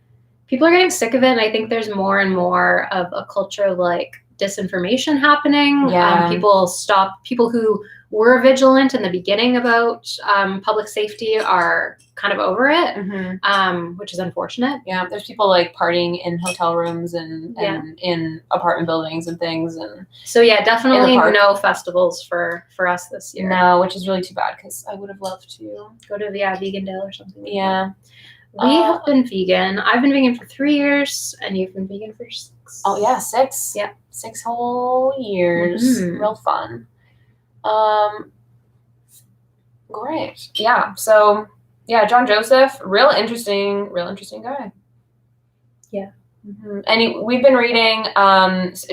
[SPEAKER 1] getting sick of it. And I think there's more and more of a culture of like disinformation happening.
[SPEAKER 2] Yeah.
[SPEAKER 1] People who were vigilant in the beginning about public safety are kind of over it, which is unfortunate.
[SPEAKER 2] Yeah, there's people like partying in hotel rooms and in apartment buildings and things. And
[SPEAKER 1] so definitely no festivals for us this year.
[SPEAKER 2] No, which is really too bad because I would have loved to
[SPEAKER 1] go to the Vegan Dale or something.
[SPEAKER 2] Yeah.
[SPEAKER 1] We have been vegan. I've been vegan for 3 years, and you've been vegan for 6.
[SPEAKER 2] Oh yeah, 6.
[SPEAKER 1] Yeah,
[SPEAKER 2] 6 whole years. Real fun. Great. Yeah. So John Joseph, real interesting guy. Yeah. And we've been reading,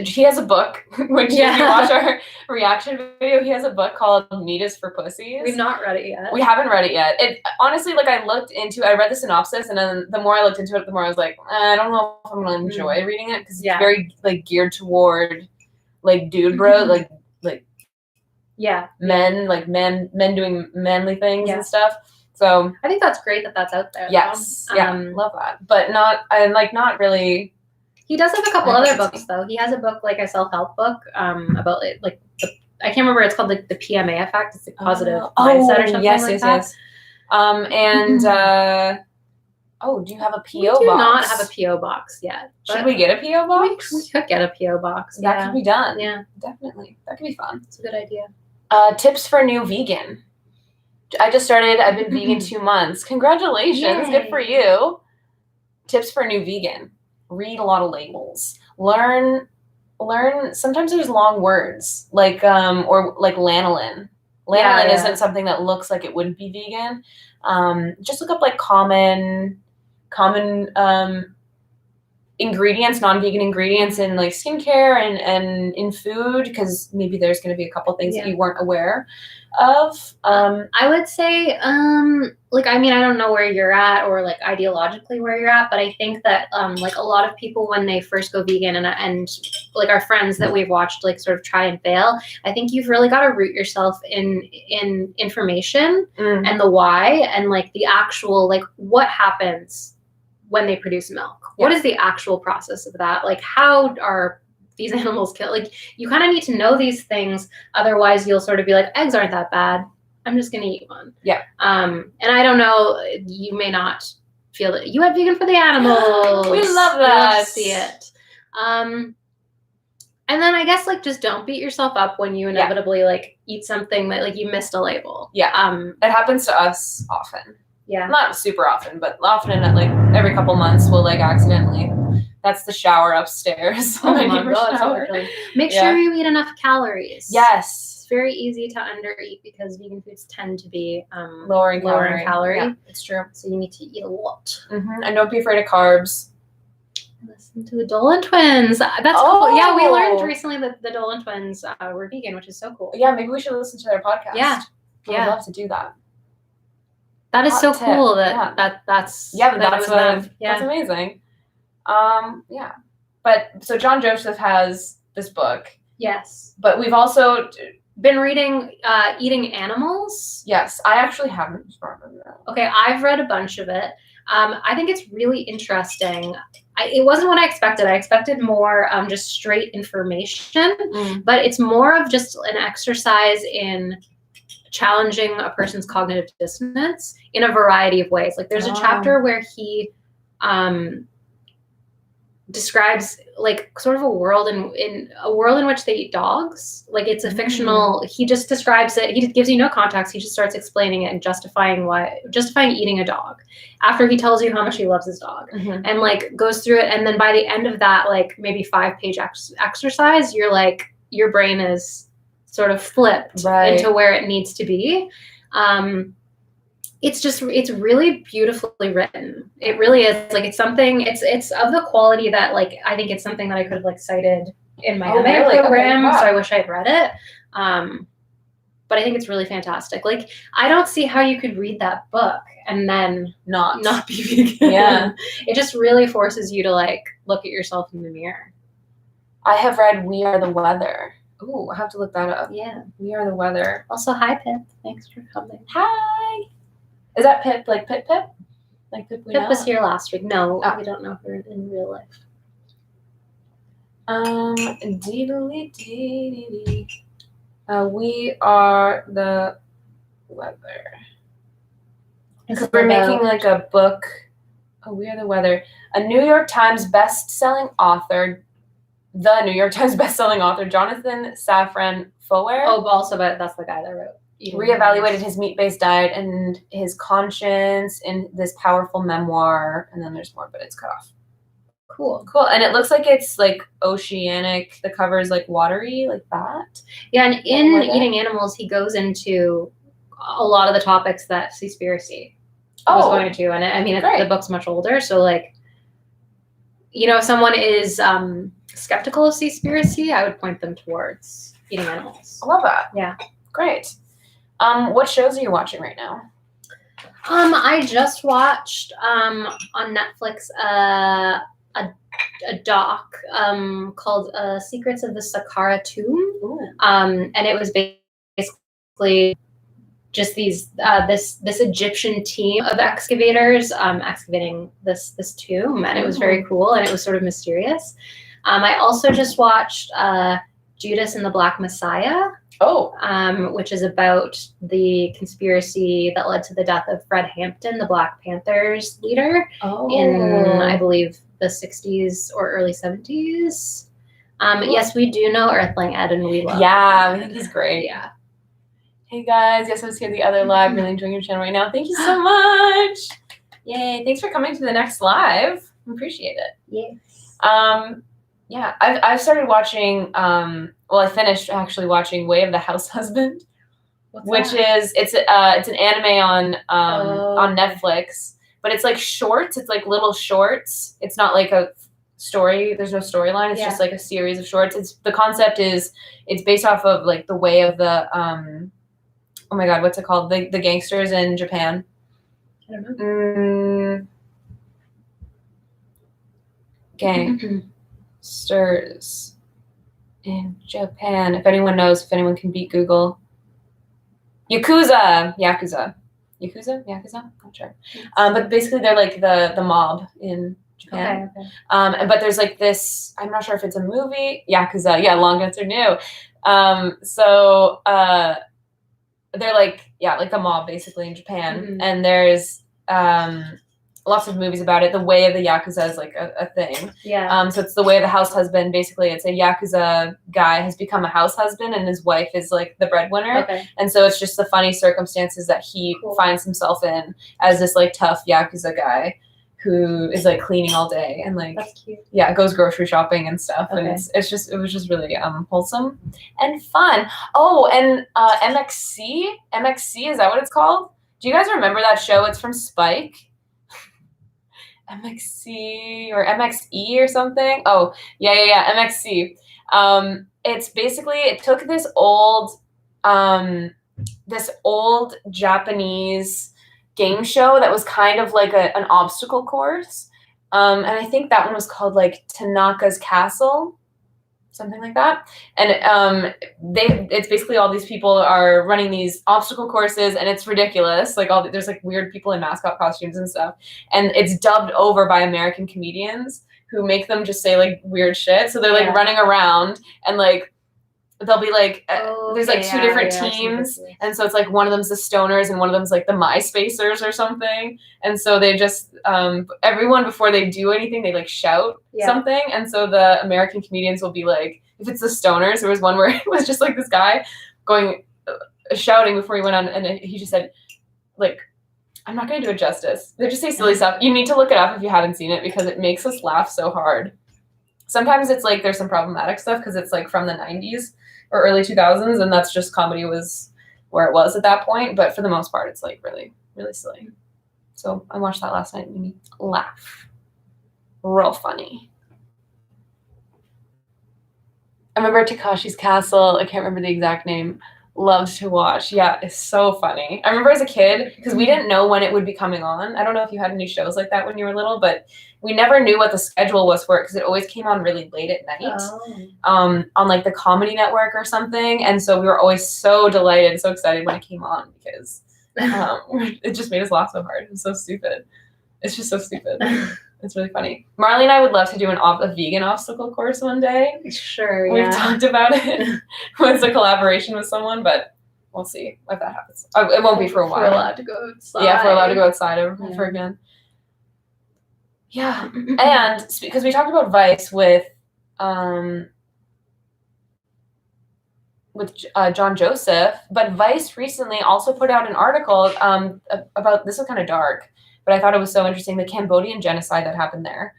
[SPEAKER 2] he has a book, which if you watch our reaction video, he has a book called Meat is for Pussies.
[SPEAKER 1] We've not read it yet.
[SPEAKER 2] We haven't read it yet. It honestly, like I read the synopsis, and then the more I looked into it, the more I was like, I don't know if I'm going to enjoy reading it, because it's very like geared toward like dude bro, like men, like men doing manly things and stuff. So
[SPEAKER 1] I think that's great that that's out there.
[SPEAKER 2] Yes. Love that. But not really.
[SPEAKER 1] He does have a couple other books though. He has a book, like a self-help book, about like I can't remember, it's called like the PMA effect. It's like positive mindset or something like that.
[SPEAKER 2] Yes. Do you have a P.O. box?
[SPEAKER 1] We do not have a P.O. box yet.
[SPEAKER 2] Should we get a P.O. box?
[SPEAKER 1] We could get a P.O. box.
[SPEAKER 2] That could be done.
[SPEAKER 1] Yeah.
[SPEAKER 2] Definitely. That could be fun.
[SPEAKER 1] It's a good idea.
[SPEAKER 2] Tips for new vegan. I've been vegan 2 months. Congratulations. Yay. Good for you. Tips for new vegan. Read a lot of labels. Learn, sometimes there's long words, like, or like lanolin. Lanolin isn't something that looks like it wouldn't be vegan. Just look up like common ingredients, non-vegan ingredients in like skincare and in food, because maybe there's going to be a couple things that you weren't aware of.
[SPEAKER 1] I would say, like, I mean, I don't know where you're at or like ideologically where you're at, but I think that like a lot of people when they first go vegan and like our friends that we've watched like sort of try and fail, I think you've really got to root yourself in information and the why and like the actual like what happens when they produce milk. Yeah. What is the actual process of that? Like, how are these animals killed? Like, you kind of need to know these things. Otherwise, you'll sort of be like, eggs aren't that bad. I'm just going to eat one.
[SPEAKER 2] Yeah.
[SPEAKER 1] And I don't know, you may not feel that you went vegan for the animals.
[SPEAKER 2] We love that.
[SPEAKER 1] We love to see it. And then I guess like just don't beat yourself up when you inevitably like eat something that like you missed a label.
[SPEAKER 2] Yeah. It happens to us often.
[SPEAKER 1] Yeah.
[SPEAKER 2] Not super often, but often at like every couple months we'll like accidentally. That's the shower upstairs.
[SPEAKER 1] Oh my God. Make sure you eat enough calories.
[SPEAKER 2] Yes.
[SPEAKER 1] It's very easy to undereat because vegan foods tend to be
[SPEAKER 2] lower in calorie.
[SPEAKER 1] Yeah,
[SPEAKER 2] it's true.
[SPEAKER 1] So you need to eat a lot.
[SPEAKER 2] And don't be afraid of carbs.
[SPEAKER 1] Listen to the Dolan twins. That's cool. Yeah, we learned recently that the Dolan twins were vegan, which is so cool.
[SPEAKER 2] Yeah, maybe we should listen to their podcast.
[SPEAKER 1] Yeah.
[SPEAKER 2] I'd love to do that.
[SPEAKER 1] That is so cool that's
[SPEAKER 2] amazing. Yeah. But so John Joseph has this book.
[SPEAKER 1] Yes.
[SPEAKER 2] But we've also
[SPEAKER 1] been reading Eating Animals.
[SPEAKER 2] Yes. I actually haven't.
[SPEAKER 1] Okay, I've read a bunch of it. I think it's really interesting. It wasn't what I expected. I expected more just straight information, but it's more of just an exercise in challenging a person's cognitive dissonance in a variety of ways. Like there's a chapter where he describes like sort of a world in which they eat dogs. Like it's a fictional, he just describes it. He gives you no context. He just starts explaining it and justifying eating a dog after he tells you how much he loves his dog and like goes through it. And then by the end of that, like maybe 5-page exercise, you're like, your brain is sort of flipped into where it needs to be. It's really beautifully written. It really is. Like it's something, it's of the quality that like, I think it's something that I could have like cited in my MA program. So I wish I'd read it. But I think it's really fantastic. Like I don't see how you could read that book and then not be vegan.
[SPEAKER 2] Yeah.
[SPEAKER 1] It just really forces you to like look at yourself in the mirror.
[SPEAKER 2] I have read We Are the Weather. Ooh, I have to look that up.
[SPEAKER 1] Yeah.
[SPEAKER 2] We Are the Weather.
[SPEAKER 1] Also, hi, Pip. Thanks for coming.
[SPEAKER 2] Hi. Is that Pip, like Pip? Like Pip we know?
[SPEAKER 1] Pip was here last week. No, we don't know her in real life.
[SPEAKER 2] We Are the Weather. Because we're making like a book. Oh, We Are the Weather. A New York Times best-selling author, Jonathan Safran Foer.
[SPEAKER 1] Oh, but also, that's the guy that wrote.
[SPEAKER 2] Reevaluated his meat-based diet and his conscience in this powerful memoir. And then there's more, but it's cut off. Cool. And it looks like it's like oceanic. The cover is like watery, like that.
[SPEAKER 1] Yeah, and in Eating Animals, he goes into a lot of the topics that Seaspiracy was going to. And I mean, the book's much older, so like, you know, if someone is skeptical of Seaspiracy, I would point them towards Eating Animals.
[SPEAKER 2] I love that.
[SPEAKER 1] Yeah.
[SPEAKER 2] Great. What shows are you watching right now?
[SPEAKER 1] I just watched on Netflix a doc called Secrets of the Saqqara Tomb. And it was basically just this Egyptian team of excavators excavating this tomb, and it was very cool and it was sort of mysterious. I also just watched Judas and the Black Messiah. Which is about the conspiracy that led to the death of Fred Hampton, the Black Panthers leader, in, I believe, the 60s or early 70s. Yes, we do know Earthling Ed, and we love him.
[SPEAKER 2] Yeah, we think he's great.
[SPEAKER 1] Yeah.
[SPEAKER 2] Hey, guys. Yes, I was here the other live. Really enjoying your channel right now. Thank you so much. Yay. Thanks for coming to the next live. Appreciate it.
[SPEAKER 1] Yes.
[SPEAKER 2] Yeah, I've started watching, I finished actually watching Way of the House Husband, which is, it's an anime on Netflix, but it's like shorts. It's like little shorts. It's not like a story. There's no storyline. It's just like a series of shorts. The concept is it's based off of like the way of the oh my god, what's it called? The gangsters in Japan.
[SPEAKER 1] I don't know.
[SPEAKER 2] Gangsters in Japan. If anyone knows, if anyone can beat Google. Yakuza. Not sure. But basically they're like the mob in Japan.
[SPEAKER 1] Okay.
[SPEAKER 2] But there's like this, I'm not sure if it's a movie. Yakuza. Yeah, long answer, no. They're like the mob basically in Japan. And there's lots of movies about it. The way of the Yakuza is like a thing.
[SPEAKER 1] Yeah.
[SPEAKER 2] So it's the way of the house husband. Basically, it's a Yakuza guy has become a house husband and his wife is like the breadwinner.
[SPEAKER 1] Okay.
[SPEAKER 2] And so it's just the funny circumstances that he finds himself in as this like tough Yakuza guy who is like cleaning all day and like
[SPEAKER 1] that's cute.
[SPEAKER 2] Yeah, goes grocery shopping and stuff.
[SPEAKER 1] Okay.
[SPEAKER 2] And it was just really wholesome and fun. Oh, and MXC, is that what it's called? Do you guys remember that show? It's from Spike. MXC or MXE or something. Oh, yeah, MXC. It's basically, it took this old Japanese game show that was kind of like an obstacle course. And I think that one was called like Tanaka's Castle, something like that. And it's basically all these people are running these obstacle courses, and it's ridiculous. Like there's like weird people in mascot costumes and stuff, and it's dubbed over by American comedians who make them just say like weird shit. So they're like running around and like they'll be like there's like two different teams, and so it's like one of them's the stoners and one of them's like the MySpacers or something. And so they just everyone before they do anything they like shout something, and so the American comedians will be like, if it's the stoners, there was one where it was just like this guy going shouting before he went on, and he just said like, I'm not going to do it justice. They just say silly stuff. You need to look it up if you haven't seen it because it makes us laugh so hard. Sometimes it's like there's some problematic stuff because it's like from the 90s or early 2000s, and that's just comedy was where it was at that point. But for the most part, it's like really, really silly. So I watched that last night and made me laugh. Real funny. I remember Takashi's Castle. I can't remember the exact name. Loves to watch. Yeah, it's so funny. I remember as a kid, because we didn't know when it would be coming on. I don't know if you had any shows like that when you were little, but we never knew what the schedule was for it because it always came on really late at night on like the Comedy Network or something. And so we were always so delighted, so excited when it came on because it just made us laugh so hard. It's so stupid. It's just so stupid. It's really funny. Marley and I would love to do a vegan obstacle course one day.
[SPEAKER 1] Sure, yeah.
[SPEAKER 2] We've talked about it. It's a collaboration with someone, but we'll see if that happens. It won't be for a while.
[SPEAKER 1] We're allowed to go outside.
[SPEAKER 2] Yeah, if we're allowed to go outside ever again. Yeah, and because we talked about Vice with John Joseph, but Vice recently also put out an article about, this was kind of dark, but I thought it was so interesting, the Cambodian genocide that happened there,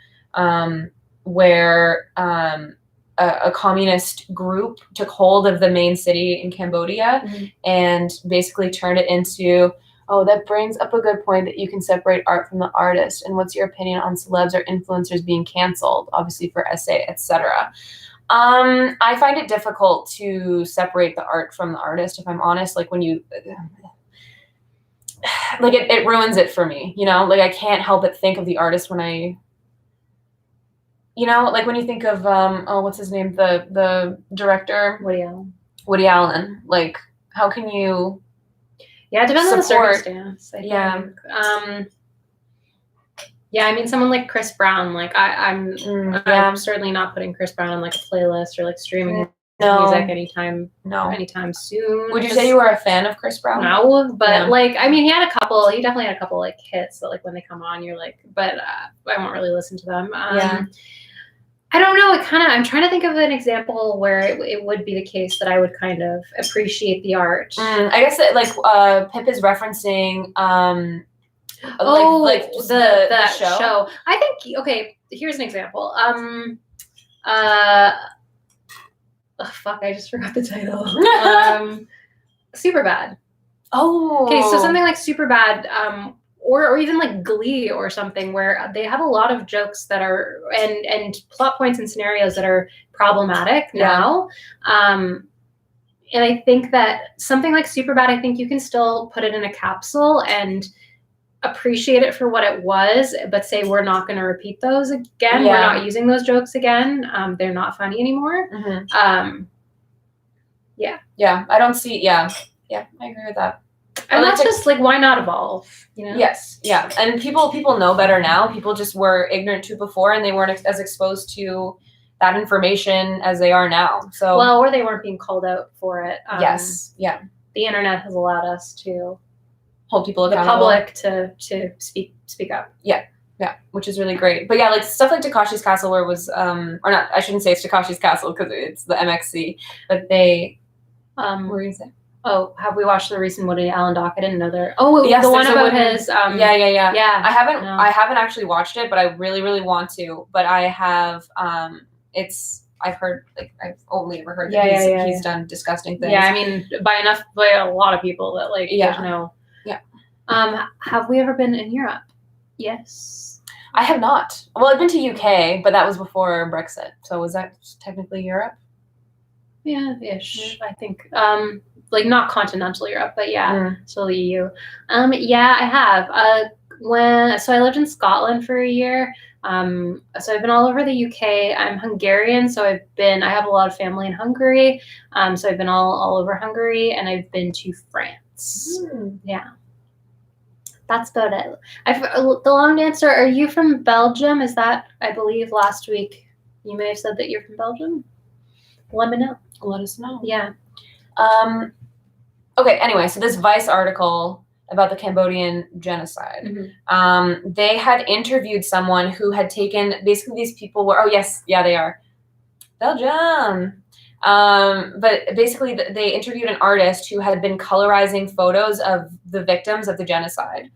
[SPEAKER 2] where a communist group took hold of the main city in Cambodia and basically turned it into, oh, that brings up a good point that you can separate art from the artist. And what's your opinion on celebs or influencers being canceled, obviously for essay, etc.? I find it difficult to separate the art from the artist, if I'm honest. Like when you, like it ruins it for me, you know? Like I can't help but think of the artist when I, you know, like when you think of, what's his name? The director? Woody Allen. Like how can you...
[SPEAKER 1] Yeah, it depends on the circumstance. I
[SPEAKER 2] think.
[SPEAKER 1] Yeah, I mean, someone like Chris Brown, like I'm certainly not putting Chris Brown on like a playlist or like streaming music anytime soon.
[SPEAKER 2] Would you say you were a fan of Chris Brown?
[SPEAKER 1] No, but like, I mean, he definitely had a couple like hits that like when they come on, you're like, but I won't really listen to them. I don't know. I'm trying to think of an example where it would be the case that I would kind of appreciate the art.
[SPEAKER 2] I guess that, like Pip is referencing
[SPEAKER 1] the show. I think, okay, here's an example. Fuck, I just forgot the title. Superbad.
[SPEAKER 2] Oh.
[SPEAKER 1] Okay, so something like Superbad, or even like Glee or something, where they have a lot of jokes that are and plot points and scenarios that are problematic now. And I think that something like Superbad, I think you can still put it in a capsule and appreciate it for what it was, but say we're not going to repeat those again. We're not using those jokes again. They're not funny anymore.
[SPEAKER 2] Yeah, I don't see. Yeah, I agree with that.
[SPEAKER 1] And that's just like, why not evolve? You know?
[SPEAKER 2] Yes, yeah, and people know better now. People just were ignorant to before, and they weren't as exposed to that information as they are now. So
[SPEAKER 1] or they weren't being called out for it.
[SPEAKER 2] Yes, yeah.
[SPEAKER 1] The internet has allowed us to
[SPEAKER 2] hold people accountable.
[SPEAKER 1] The public to speak up.
[SPEAKER 2] Yeah, which is really great. But yeah, like stuff like Takashi's Castle, where it was or not, I shouldn't say it's Takashi's Castle because it's the MXC, but they what were you saying?
[SPEAKER 1] Oh, have we watched the recent Woody Allen doc? I didn't know there. Oh, yes, the one about his.
[SPEAKER 2] Yeah. I haven't actually watched it, but I really, really want to. But I have. I've heard, like, I've only ever heard that he's done disgusting things.
[SPEAKER 1] Yeah, I mean, by a lot of people that like. There's no.
[SPEAKER 2] Yeah.
[SPEAKER 1] Have we ever been in Europe? Yes.
[SPEAKER 2] I have not. Well, I've been to UK, but that was before Brexit. So was that technically Europe?
[SPEAKER 1] Yeah, ish. I think. Like not continental Europe, but still the EU. Yeah, I have. So I lived in Scotland for a year. So I've been all over the UK. I'm Hungarian, so I have a lot of family in Hungary. So I've been all over Hungary, and I've been to France. Yeah. That's about it. The long answer. Are you from Belgium? Is that, I believe, last week you may have said that you're from Belgium? Let me know.
[SPEAKER 2] Let us know.
[SPEAKER 1] Yeah.
[SPEAKER 2] Okay, anyway, so this Vice article about the Cambodian genocide, they had interviewed someone who had taken, basically these people were, they are, Belgium. But basically they interviewed an artist who had been colorizing photos of the victims of the genocide.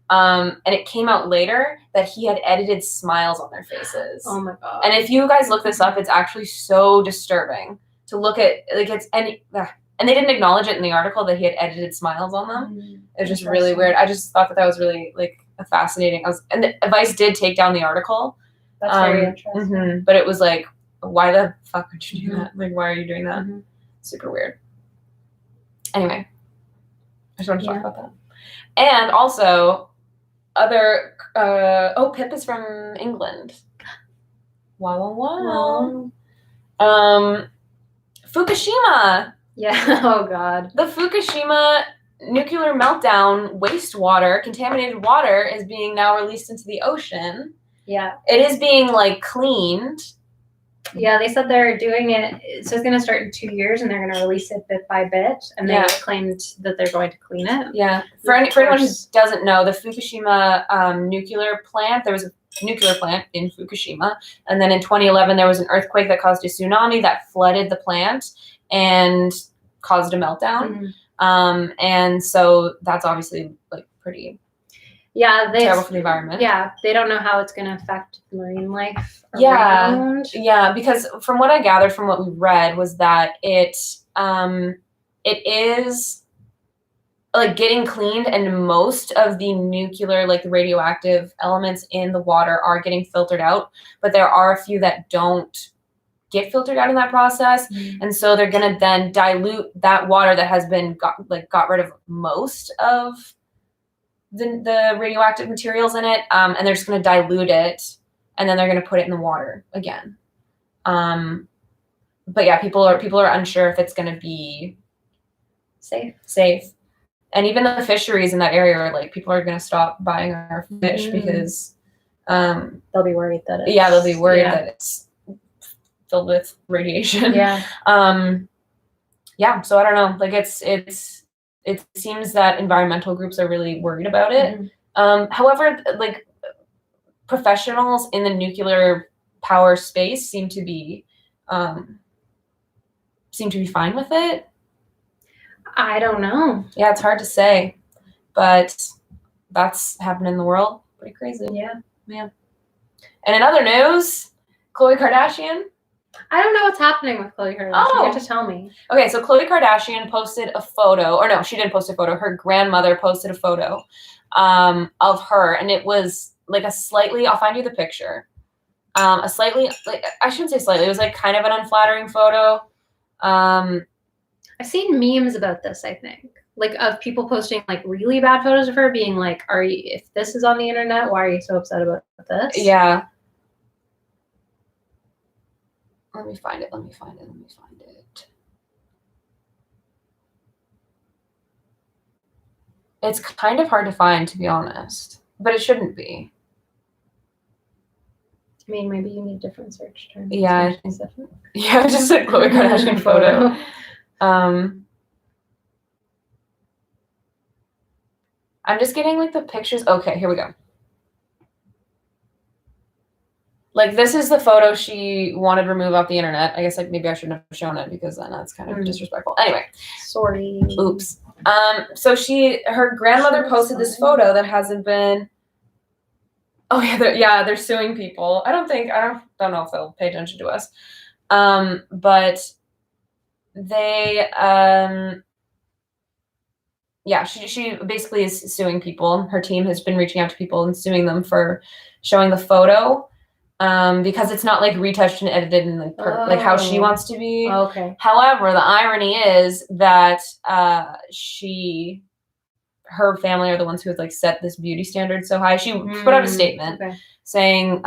[SPEAKER 2] And it came out later that he had edited smiles on their faces.
[SPEAKER 1] Oh my God.
[SPEAKER 2] And if you guys look this up, it's actually so disturbing to look at, like, and they didn't acknowledge it in the article that he had edited smiles on them. It was just really weird. I just thought that was really, like, fascinating. And Vice did take down the article.
[SPEAKER 1] That's very interesting.
[SPEAKER 2] But it was like, why the fuck would you do that? Like, why are you doing that? Super weird. Anyway, I just wanted to talk about that. And also, Pip is from England. Wow. Fukushima.
[SPEAKER 1] Yeah. Oh God.
[SPEAKER 2] The Fukushima nuclear meltdown wastewater, contaminated water, is being now released into the ocean.
[SPEAKER 1] Yeah.
[SPEAKER 2] It is being, like, cleaned.
[SPEAKER 1] Yeah, they said they're doing it. So it's going to start in 2 years, and they're going to release it bit by bit. And they claimed that they're going to clean it.
[SPEAKER 2] Yeah. For anyone who doesn't know, the Fukushima nuclear plant, there was a nuclear plant in Fukushima. And then in 2011, there was an earthquake that caused a tsunami that flooded the plant and caused a meltdown. And so that's obviously, like, pretty terrible for the environment.
[SPEAKER 1] Yeah, they don't know how it's going to affect marine life around.
[SPEAKER 2] Yeah, because from what I gathered from what we read was that it is, like, getting cleaned, and most of the nuclear, like, the radioactive elements in the water are getting filtered out, but there are a few that don't get filtered out in that process. And so they're going to then dilute that water that has been got rid of most of the radioactive materials in it, and they're just going to dilute it, and then they're going to put it in the water again. But yeah, people are unsure if it's going to be safe. And even the fisheries in that area are, like, people are going to stop buying our fish because
[SPEAKER 1] they'll be worried that
[SPEAKER 2] it's filled with radiation.
[SPEAKER 1] Yeah.
[SPEAKER 2] So I don't know. Like, it seems that environmental groups are really worried about it. However, like, professionals in the nuclear power space seem to be fine with it.
[SPEAKER 1] I don't know.
[SPEAKER 2] Yeah, it's hard to say, but that's happening in the world. Pretty crazy.
[SPEAKER 1] Yeah.
[SPEAKER 2] Man. And in other news, Khloe Kardashian.
[SPEAKER 1] I don't know what's happening with Khloe Kardashian.
[SPEAKER 2] Oh.
[SPEAKER 1] You have to tell me.
[SPEAKER 2] Okay, so Khloe Kardashian posted a photo, or no, she didn't post a photo. Her grandmother posted a photo of her, and it was like a slightly, I'll find you the picture. A slightly, like, I shouldn't say slightly, it was like kind of an unflattering photo.
[SPEAKER 1] I've seen memes about this, I think. Like of people posting like really bad photos of her being like, if this is on the internet, why are you so upset about this?
[SPEAKER 2] Yeah. Let me find it. It's kind of hard to find, to be honest, but it shouldn't be.
[SPEAKER 1] I mean, maybe you need different search terms.
[SPEAKER 2] Yeah, I think so. Yeah, I just said Khloe Kardashian photo. I'm just getting like the pictures. Okay, here we go. Like this is the photo she wanted removed off the internet. I guess like maybe I shouldn't have shown it because then that's kind of disrespectful. Anyway.
[SPEAKER 1] Sorry.
[SPEAKER 2] Oops. So her grandmother posted this photo that hasn't been. Oh yeah, they're suing people. I don't know if they'll pay attention to us. But they yeah, she basically is suing people. Her team has been reaching out to people and suing them for showing the photo. Because it's not like retouched and edited and like how she wants to be.
[SPEAKER 1] Okay.
[SPEAKER 2] However, the irony is that her family are the ones who have like set this beauty standard so high. She put out a statement saying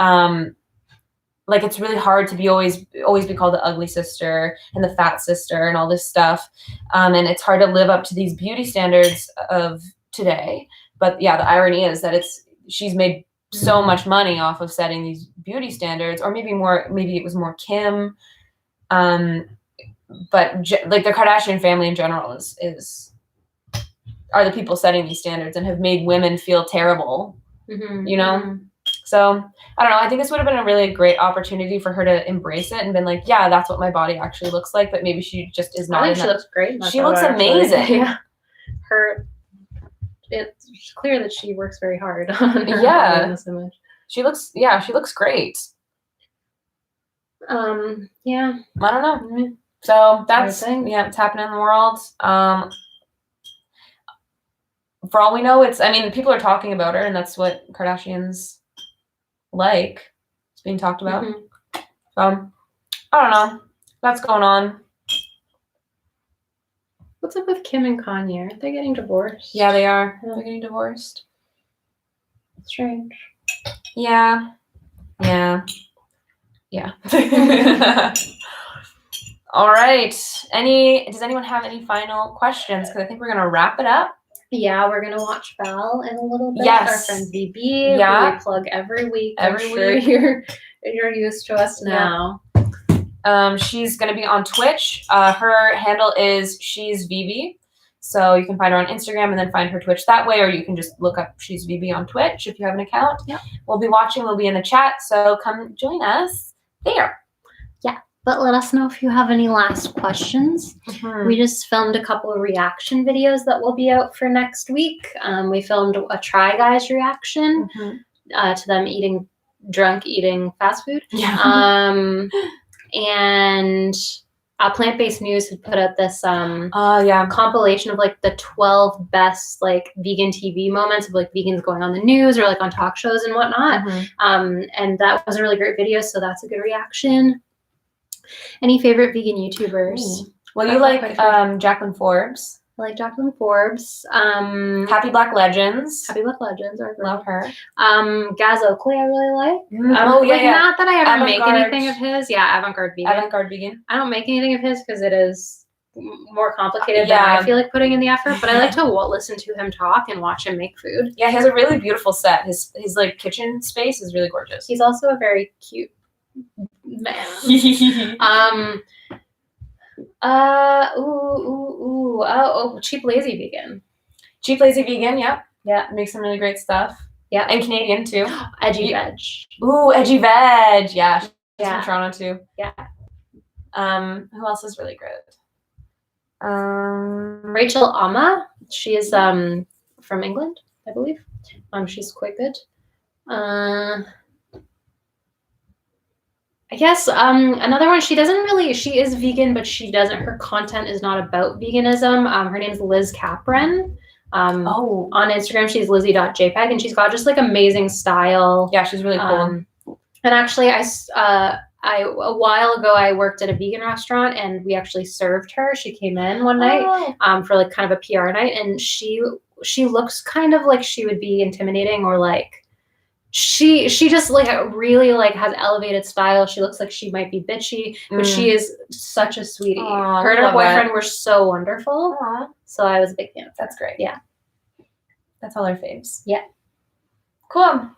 [SPEAKER 2] like it's really hard to be always be called the ugly sister and the fat sister and all this stuff, and it's hard to live up to these beauty standards of today. But yeah, the irony is that she's made so much money off of setting these beauty standards, or maybe it was more Kim, but like the Kardashian family in general are the people setting these standards and have made women feel terrible, you know? So I don't know. I think this would have been a really great opportunity for her to embrace it and been like, yeah, that's what my body actually looks like. But maybe she just is not.
[SPEAKER 1] I think she looks great.
[SPEAKER 2] She looks amazing.
[SPEAKER 1] Yeah. It's clear that she works very hard on this image. She looks
[SPEAKER 2] great.
[SPEAKER 1] Yeah.
[SPEAKER 2] I don't know. So that's it's happening in the world. For all we know, people are talking about her, and that's what Kardashians like. It's being talked about. So I don't know. That's going on.
[SPEAKER 1] What's up with Kim and Kanye? Aren't they getting divorced?
[SPEAKER 2] Yeah, they are. Yeah. They're getting divorced.
[SPEAKER 1] Strange.
[SPEAKER 2] Yeah. All right. Does anyone have any final questions? Because I think we're going to wrap it up.
[SPEAKER 1] Yeah, we're going to watch Val in a little bit.
[SPEAKER 2] Yes.
[SPEAKER 1] Our friend VB, who we plug every week. Sure you're used to us now.
[SPEAKER 2] She's going to be on Twitch. Her handle is She's VB. So you can find her on Instagram and then find her Twitch that way, or you can just look up She's VB on Twitch if you have an account.
[SPEAKER 1] Yep.
[SPEAKER 2] We'll be watching. We'll be in the chat. So come join us there.
[SPEAKER 1] Yeah. But let us know if you have any last questions. We just filmed a couple of reaction videos that will be out for next week. We filmed a Try Guys reaction to them drunk eating fast food.
[SPEAKER 2] Yeah.
[SPEAKER 1] And Plant-Based News had put out this compilation of like the 12 best like vegan TV moments of like vegans going on the news or like on talk shows and whatnot. And that was a really great video, so that's a good reaction. Any favorite vegan YouTubers?
[SPEAKER 2] Well, you like Jaclyn Forbes.
[SPEAKER 1] I like Jaclyn Forbes.
[SPEAKER 2] Happy Black Legends.
[SPEAKER 1] Love
[SPEAKER 2] her.
[SPEAKER 1] Gaz Oakley, I really like.
[SPEAKER 2] Yeah.
[SPEAKER 1] Not that I ever make anything of his. Yeah, Avant-Garde Vegan. I don't make anything of his because it is more complicated than I feel like putting in the effort. But I like to listen to him talk and watch him make food.
[SPEAKER 2] Yeah, he has a really beautiful set. His like kitchen space is really gorgeous.
[SPEAKER 1] He's also a very cute man. Cheap Lazy Vegan.
[SPEAKER 2] Cheap Lazy Vegan, yeah. Makes some really great stuff.
[SPEAKER 1] Yeah.
[SPEAKER 2] And Canadian too.
[SPEAKER 1] Edgy Veg.
[SPEAKER 2] Ooh, Edgy Veg. Yeah. She's from Toronto too.
[SPEAKER 1] Yeah.
[SPEAKER 2] Who else is really good?
[SPEAKER 1] Rachel Amma. She is from England, I believe. She's quite good. I guess another one. She is vegan, but her content is not about veganism. Her name is Liz Capron. On Instagram, she's lizzie.jpg, and she's got just like amazing style.
[SPEAKER 2] Yeah, she's really cool.
[SPEAKER 1] And actually, a while ago, I worked at a vegan restaurant, and we actually served her. She came in one night for like kind of a PR night, and she looks kind of like she would be intimidating, or like she just like really like has elevated style. She looks like she might be bitchy, but she is such a sweetie. Her and her boyfriend were so wonderful. So I was a big fan.
[SPEAKER 2] That's great.
[SPEAKER 1] Yeah.
[SPEAKER 2] That's all our faves.
[SPEAKER 1] Yeah.
[SPEAKER 2] Cool.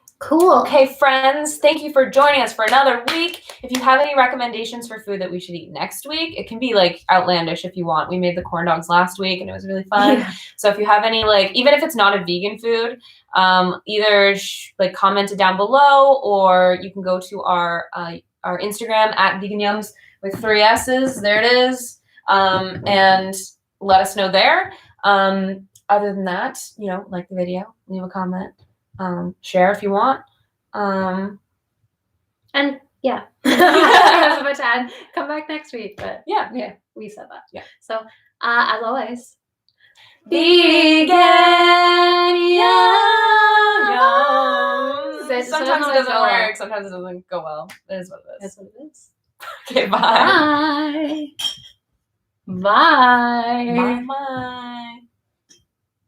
[SPEAKER 2] Okay, friends, thank you for joining us for another week. If you have any recommendations for food that we should eat next week, it can be like outlandish if you want. We made the corn dogs last week and it was really fun. Yeah. So if you have any, like, even if it's not a vegan food, either like comment it down below, or you can go to our Instagram at VeganYums with 3 S's. There it is. And let us know there. Other than that, like the video, leave a comment. Share if you want.
[SPEAKER 1] And yeah. I was about to add, come back next week, but yeah, we said that.
[SPEAKER 2] Yeah.
[SPEAKER 1] So as always,
[SPEAKER 2] vegan yums. Sometimes it doesn't work, sometimes it doesn't go well. It is what it is.
[SPEAKER 1] That's what it is.
[SPEAKER 2] Okay, bye.
[SPEAKER 1] Bye. Bye.
[SPEAKER 2] Bye. Bye.